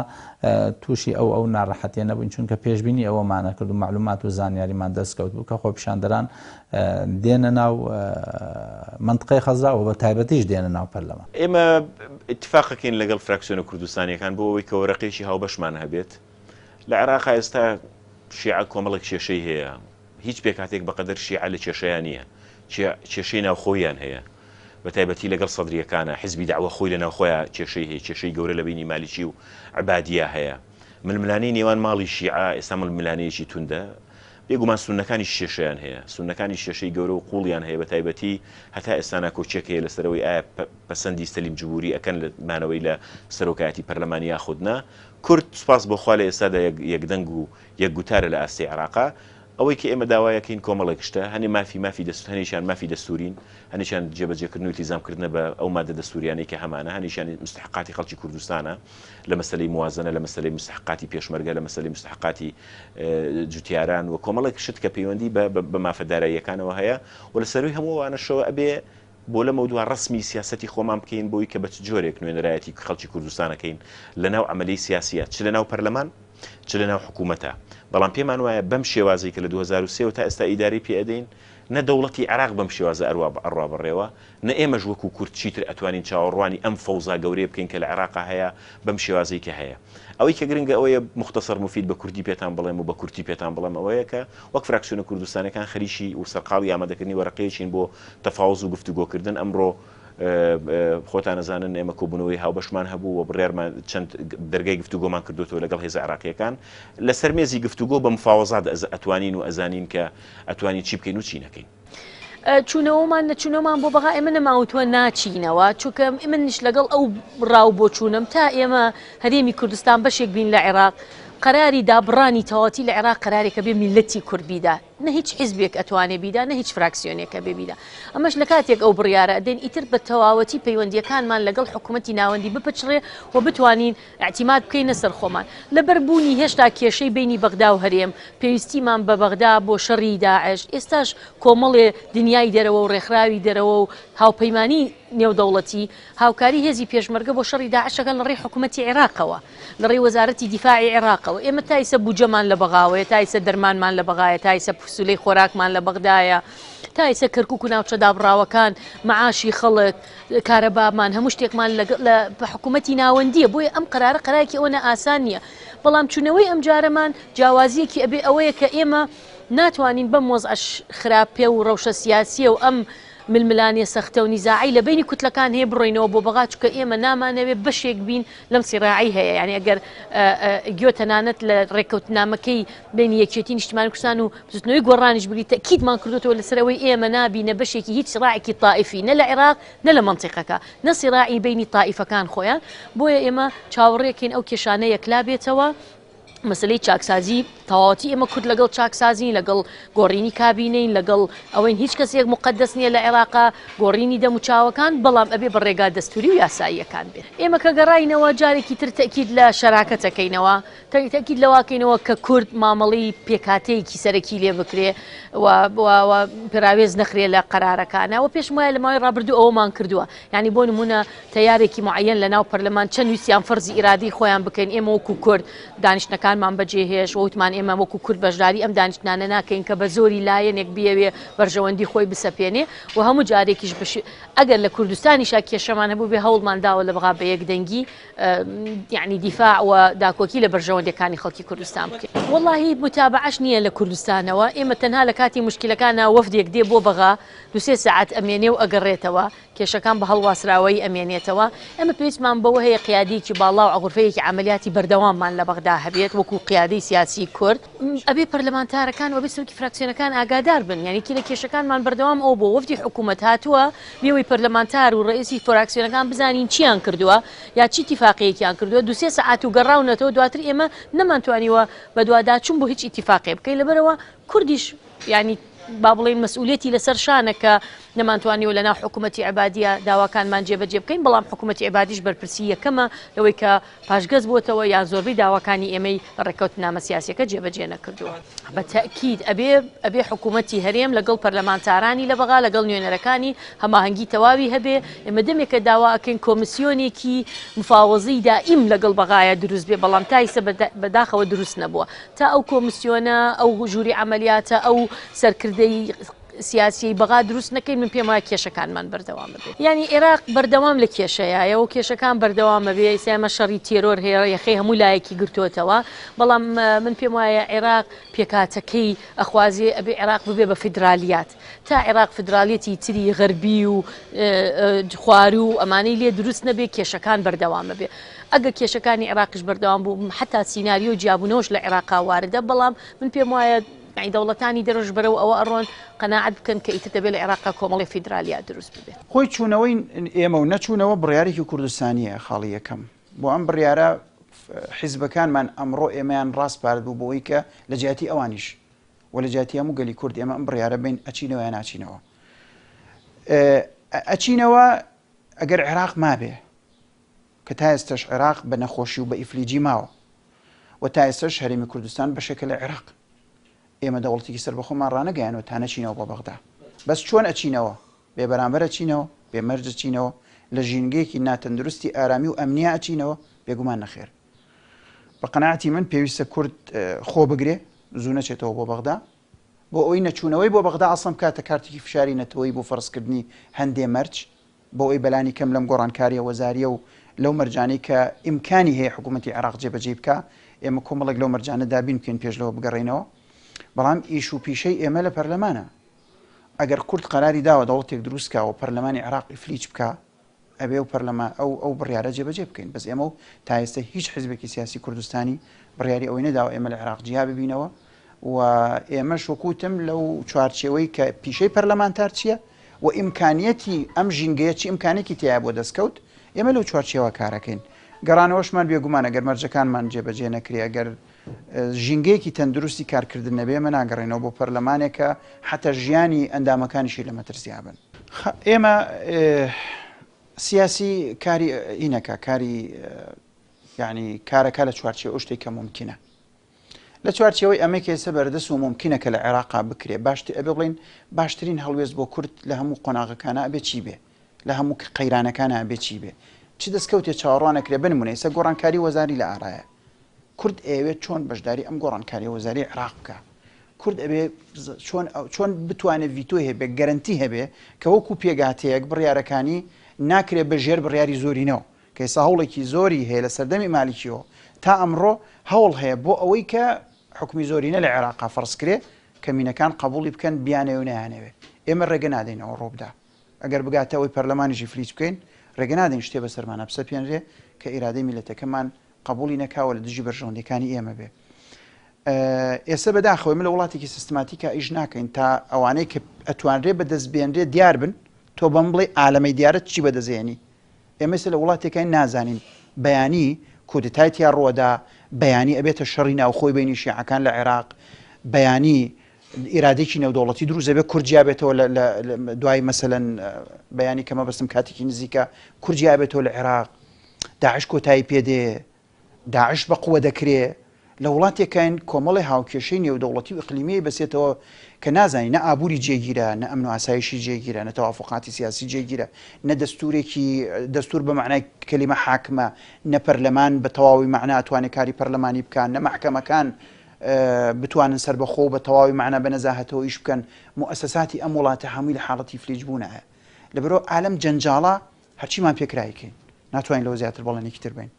تووشی ئەو ناڕەحەتیە نەبووین، چونکە پێشبینی ئەوەمانە کرد و معلومات و زانیاریمان دەستکەوت بوو کە خۆپیشاندەران دێنە ناو منطقەی خەزرا و بە تایبەتیش دێنە ناو پەرلەمان. ئێمە اتفاقەکەین لەگەڵ فراکسیۆنە کوردستانیەکان بۆ ئەوەی کە وەرەقێکی هاوبەشمان هەبێت. لە عێراق ئێستا شیعە کۆمەڵێک کێشەی هەیە هیچ پێکاتێک بەقەدەر شیعە لە کێشەیان نییە کێشەی ناوخۆیان هەیە بە تایبەتی لەگەڵ سەدرریەکانە حزبی داوە خۆی لە ناوخۆیان کێشەی هەیە کێشەی گەورە لە بینی مالیکی و عبادیە هەیە ململانەی نێوان ماڵی شیعە ئێستا ململانەیەکی توندە بێگومان سونەکانی شێشەیان هەیە سونەکانی شێشەی گەورە و قوڵیان هەیە بە تایبەتی هەتا ئێستانە کۆچێکەیە لەسەرەوەی ئایا پەسەندی سەلیم جمهوری ئەکەن لە مانەوەی لە سەرۆکایەتی پەرلەمانی یاخودنا کورد سوپاس بۆخوا لە ئێستادا یەکدەنگ و یەکگوتارە لە ئاستی عێراقا ئەوەی کە ئێمە داوایەکەین کۆمەڵێک شتە هەنێ مافی هەنێکیان مافی دەستورین هەنێکیان جێبەجێکردن و التیزامکردنە بە ئەو مادە دەستوریانەی کە هەمانە هەنێکیان مستحقاتی خەڵکی کوردستانە لە مەسلەی موازنە لە مەسلەی مستحقاتی پێشمەرگە لە مەسلەی مستحقاتی جوتیاران و کۆمەڵێک شت کە پەیوەندی بە مافەداراییەکانەوە هەیە و لە سەروی هەمووانەشەوە ئەبێ بۆ لە مەودووە ڕسمی سیاسەتی خۆمان بکەین بۆی کە بە جۆرێک نوێنەرایەتی خەڵکی کوردستانەکەین لە ناو عملی سیاسیە چ لە ناو پەرلەمان چ لە ناو حکوومەتە بەڵام پێمان وایە بەم شێوازی کە لە 2023 تا ئێستا ئیداری پێدەین نە دەوڵەتی عێراق بەم شێوازە ئەڕوا بڕێوە نە ئێمەش وەکو کورد چیتر ئەتوانین چاوەڕوانی ئەم فەوزا گەورەیە بکەین کە لە عێراقا هەیە بەم شێوازەی کە هەیە ئەوەی کە گرنگە ئەوەیە مختصر مفید بە کوردی پێتان بڵێم و بە کورتی پێتان بڵێم ئەوەیە کە وەک فراکسیۆنە کوردستانەکان خەریکی و سەرقاڵی ئامادەکردنی وەرەقەیەکین بۆ تەفاوز و گفتوگۆکردن ئەمڕۆ خۆتان نەزانن ئێمە کۆبوونەوەی هاوبەشمان هەبوو و بڕێرمان چەند دەرگای گفتوگۆمان کردوتەوە لەگەڵ هێز عێراقیەکان لەسەر مێزی گفتوگۆ بە مفاوەزات ئەتوانین و ئەزانین کە ئەتوانین چی بکەین و چی نەکەین چوونەوەمان نەچوونەمان بۆ بەغا ئێمە نەماوتوە ناچینەوە چونکە منیش لەگەڵ ئەو ڕاو بۆ چوونم تا ئێمە هەرێمی کوردستان بەشێک بین لە عێراق قراری دابڕانی تەواتی لە عێراق قرارێکە بێ میلەتی کورد بیدا نە هیچ حیزبێک ئەتوانێ بیدا نە هیچ فراکسیۆنێکە بێ بیدا ئەمەش لە کاتێک ئەو بڕیارە ئەدەین ئیتر بە تەواوەتی پەیوەندیەکانمان لەگەڵ حکوومەتی ناوەندی بپچڕێ و بتوانین اعتیماد بکەینە سەر خۆمان لەبەر بوونی هێشتا کێشەی بینی بەغدا و هەرێم پێویستیمان بە بەغدا بۆ شەڕی داعش ئێستاش کۆمەڵێ دنیای دەرەوە و ڕێکخراوی دەرەوە و هاوپەیمانی نێودەوڵەتی هاوکاری هێزی پێشمەرگە بۆ شەڕی داعشەکە لە ڕێی حکوومەتی عێراقەوە لە ڕێی وەزارەتی دیفاعی عێراقەوە ئێمە تایسە بوجەمان لە بەغاوەیە تایسە دەرمانمان لە بەغایە تایسە پسولەی خۆراکمان لە بەغدایە تایسە کەرکووک و ناوچە دابڕاوەکان معاشی خەڵک کارەبامان هەموو شتێکمان بە حکوومەتی ناوەندیە بۆیە ئەم قرارەکی ئەوە ئاسان نییە بەڵام چوونەوەی ئەم جارەمان جیاوازیەکی ئەبێ ئەوەیە کە ئێمە ناتوانین بەم وەزعە خراپێ و ڕەوشە سیاسیە و ئەم ململانیە سەختە و نیزاعی لە بینی کوتلەکان هەیە بڕۆینەوە بۆ بەغا چکە ئێمە نامانەوێت بەشێک بین لەم سیڕاعی هەیە یعنی ئەگەر گوێتەنانەت لە ڕێکەوتنامەکەی بینی یەکێتی نیشتیمانی کوردستان و بزنەوەی گۆڕانیش بگریت تەکیدمان کردوتەوە لەسەرەوەی ئێمە نابینە بەشێکی هیچ سیڕاعێکی تائیفی نە لە عێراق نە لە مەنتیقەکە نە سیڕاعی بینی تائیفەکان خۆیان بۆیە ئێمە چاوەڕێکین ئەو کێشانەیە یەکلا بێتەوە مەسلەی چاکسازی تەواوەتی ئێمە کورد لەگەڵ چاکسازین لەگەڵ گۆڕینی کابینەین لەگەڵ ئەوەین هیچ کەسێک مقدس نییە لە عێراقا گۆڕینی دەموچاوەکان بەڵام ئەبێ بە ڕێگا دەستوری و یاساییەکان بێت ئێمە کە گەڕاینەوە جارێکی تر تەکید لە شەراکەتەکەینەوە تەکید لەواکەینەوە کە کورد مامەڵی پێکاتەیەکی سەرەکی لێ بکرێ و پراوێز نەخرێ لە قەرارەکانە و پێش وایە لە ماوەی ڕابردوو ئەوەمان کردووە یعنی بۆ نمونە تەیارێکی معەن لە ناو پەرلەمان چەند ویسیان فەرزی ئیرادی خۆیان بکەین ئێمە وەکو کورد دانیشتەکانمان بەجێهێش وتمان ئێمە وەکو کورد بەشداری ئەم دانیشتانە ناکەین کە بە زۆری لایەنێک بیەوێ بەرژەوەندی خۆی بسەپێنێ و هەموو جارێکیش ئەگەر لە کوردستانیشا کێشەمان هەبوو بێ هەوڵمان داوە لە بغا بە یەکدەنگی یعنی دیفاع و داکۆکی لە بەرژەوەندەکانی خەڵکی کوردستان بکەین وەڵاهی متابعەش نییە لە کوردستانەوە ئێمە تەنها لە کاتی مشکلەکانە وەفدێک دێ بۆ بەغا 2-3 ساعت ئەمێنێ و ئەگەڕێتەوە کێشەکان بە هەڵواسراوەی ئەمێنێتەوە ئەمە پێویستمان بەوە هەیە قیادێکی باڵا و ئەغورفەیەکی عملیاتی بەردەواممان لە بەغدا هەبێت وەکو قیادەی سیاسی کورد ئەبێ پەرلەمانتارەکان و بێ سەرۆکی فراکسیۆنەکان ئاگادار بن یعنی کی لە کێشەکانمان بەردەوام ئەو بۆ وەفدی حکوومەت هاتووە بێەوەی پەرلەمانتار و ڕئیسی فراکسیۆنەکان بزانین چیان کردووە یا چی اتیفاقیەکیان کردووە 2-3 ساعت و گەڕاونەتەوە دواتر ئێمە نەمانتوانیوە بە دوواداچوون بۆ هیچ اتیفاقی بکەین لەبەرەوە کوردیش یعنی با بڵێن مەسئولێتی لەسەر شانەکە نەمانتوانیوە لە ناو حکوومەتی عیبادیە داواکانمان جێبەجێ بکەین بەڵام حکوومەتی عیبادیش بەرپرسی یەکەمە لەوەی کە پاشگەز بووتەوە یان زۆربەی داواکانی ئێمەی ڕێکەوتنامە سیاسیەکە جێبەجێ نەکردووە بە تەکید ئەبێ حکوومەتی هەرێم لەگەڵ پەرلەمانتارانی لە بەغا لەگەڵ نوێنەرەکانی هەماهەنگی تەواوی هەبێ ئێمە دەمێکە داوا ئەکەین کۆمیسیۆنێکی مفاوەزەی دائیم لەگەڵ بەغایە دروست بێ بەڵام تایسە بەداخەوە دروست نەبووە تا ئەو کۆمیسیۆنە ئەو ژووری عملیاتە ئەو سەرکردەی سیاسی بەغا دروست نەکەین من پێم وایە کێشەکانمان بەردەوامە بێت یعنی عێراق بەردەوام لە کێشەیە و کێشەکان بەردەوامە بێ ئێستا شەڕی تێرۆر هەیە یەخەی هەموو لایەکی گرتووەتەوە بەڵام من پێم وایە عێراق پێکاتەکەی ئەخوازێ ئەبێ عێراق ببێ بە فیدرالیات تا عێراق فیدرالیەتی تری غەربی و خوار و ئەمانەی لێ دروست نەبێ کێشەکان بەردەوامە بێ ئەگە کێشەکانی عێراقش بەردەوام بوو حتا سیناریۆ جیابوونەوەش لە عێراقا واردە بەڵام من پێم وایە دەوڵەتانی دەڕۆژ بەرەو ئەوە ئەڕۆن قەناعەت بکەن کە ئیتر دەبێت لە عێراقا کۆمەڵی فیدرالیات دروست ببێت خۆی چوونەوەی ئێمە و نەچوونەوە بڕیارێکی کوردستانیە خاڵی یەکەم بۆ ئەم بڕیارە حیزبەکانمان ئەمڕۆ ئێمەیان ڕاستپارد بوو بۆەوەی کە لە جیاتی ئەوانیش و لە جیاتی هەموو گەلی کورد ئێمە ئەم بڕیارە بین ئەچینەوە یان ناچینەوە ئەچینەوە ئەگەر عێراق مابێ کە تا ئێستاش عێراق بە نەخۆشی و بە ئیفلیجی ماوە و تا ئێستاش هەرێمی کوردستان بەشێکە لە عێراق ئێمە دەوڵەتێکی سەر بەخۆمان ڕانەگەیانەوە تا نەچینەوە بۆ بەغدا بەس چۆن ئەچینەوە بێ بەرامبەر ئەچینەوە بێ مەرج ئەچینەوە لە ژینگەیەکی ناتەندروستی ئارامی و ئەمنیە ئەچینەوە بێگومان نەخێر بە قەناعەتی من پێویستە کورد خۆ بگرێ زوو نەچێتەوە بۆ بەغدا بۆ ئەوەی نەچوونەوەی بۆ بەغدا ئەسڵم کاتە کارتێکی فشاری نەتەوەی بۆ فەرزکردنی هەندێ مەرج بۆ ئەوی بەلانی کەم لەم گۆڕانکاریە وەزاریە و لەو مەرجانەی کە ئیمکانی هەیە حکوومەتی عێراق جێبەجێ بکە ئێمە کۆمەڵێک لەو مەرجانە دابین بکەین پێش لەوە بگەڕێنەوە بەڵام ئیش و پیشەی ئێمە لە پەرلەمانە ئەگەر کورد قەراری داوە دەوڵەتێک دروستکەوە پەرلەمانی عێراق ئیفلیج بکە ئەبێ و پەرلەمان ئەو بڕیارە جێبەجێ بکەین بەس ئێمە و تا ئێستا هیچ حیزبێکی سیاسی کوردستانی بڕیاری ئەوەی نەداوە ئێمە لە عێراق جیا ببینەوە و ئێمەش وەکوتم لەو چوارچێوەی کە پیشەی پەرلەمانتار چییە و ئیمکانیەتی ئەم ژینگەیە چی ئیمکانێکی تیا بۆ دەستکەوت ئێمە لەو چوارچێوە کارەکەین گەڕانەوەشمان بێگومان ئەگەر مەرجەکانمان جێبەجێ نەکرێ ئەگەر ژینگەیەکی تەندروستی کارکردن نەبێ ئێمە ناگەڕێنەوە بۆ پەرلەمانێکە حتە ژیانی ئەندامەکانیشی لە مەترسیابن ئێمە سیاسی کاری ئینەکە کاری یعنی کارەکە لە چوارچێوە شتێک کە ممکنە لە چوارچێوەی ئەمەی کە ئێستا بەردەست و ممکنە کە لە عێراقا بکرێ ئەبێ بڵین باشترین هەڵوێست بۆ کورد لە هەموو قۆناغەکانە ئەبێ چی بێ لە هەموو قەیرانەکانە ئەبێ چی بێ چ دەستکەوتێ چاوەڕوانەکرێ بنمونە ئێستا گۆڕانکاری وەزاری لە ئارایە کورد ئەوێت چۆن بەشداری ئەم گۆڕانکاری وەزاری عێراق بکە کورد ئەبێ چۆن بتوانێت ڤیتۆ هەبێ گەرنتی هەبێ کە وەکو پێگاتەیەک بڕیارەکانی ناکرێت بەژێر بڕیاری زۆرینەوە کە ئێستا هەوڵێکی زۆری هەیە لە سەردەمی مالیکیەوە تا ئەمڕۆ هەوڵ هەیە بۆ ئەوەی کە حکومی زۆرینە لە عێراقا فەرزکرێ کە مینەکان قبولی بکەن بیانەوە و نەیانەوێ ئێمە ڕێگە نادەینەوە ڕۆبدا ئەگەر بگاتەوەی پەرلەمانیشی فلیج بکەین ڕێگە نادەین شتێ بەسەرمانە بسە پێێنرێ کە ئیرادەی میلەتەکەمان قبولی نەکاوە لە دژی بەرژەوەندەکانی ئێمە بێ ئێستا بەداخەوە من لە وڵاتێکی سیستماتیکە ئیش ناکەین تا ئەوانەی کە ئەتوانرێ بەدەستبێنرێ دیار بن تۆ بەم بڵێ عالەمەی دیارەت چی بەدەزێنی ئێمە لە وڵاتێکەکەی نازانین بەیانی کودتایتیا ڕۆدا بەیانی ئەبێتە شەڕی ناوخۆی بینی شیعەکان لە عێراق بەیانی ئیرادێکی نێودوڵەتی دروست دەبێت کورجیا بێتەوە لە دوای مەسەلەن بەیانی کەمە بەستم کاتێکی نزیکە کورجیا بێتەوە لە عێراق داعش کۆتایی پێدێ داعش بە قووە دەکرێ لە وڵاتێکین کۆمەڵی هاوکێشەی نێودەوڵەتی و ئیقلیمی بەسێتەوە کە نازانی نە ئابووری جێگیرە نە ئەمن و ئاسایشی جێگیرە نە تەوافقاتی سیاسی جێگیرە نە دەستورێکی دەستور بە معنای کەلیمە حاکمە نە پەرلەمان بە تەواوی معنا ئەتوانێت کاری پەرلەمانی بکەن نە مەحکەمەکان بتوانن سەر بەخۆ بە تەواوی معنا بە نەزاهەتەوە ئیش بکەن مؤسساتی ئەم وڵاتە هەمووی لە حاڵەتی فلیج بوونایە لەبەرەوە عالەم جەنجاڵە هەرچیمان پێکرایکەین ناتوانین لەوە زیاتر بەڵێنێکی تر بین.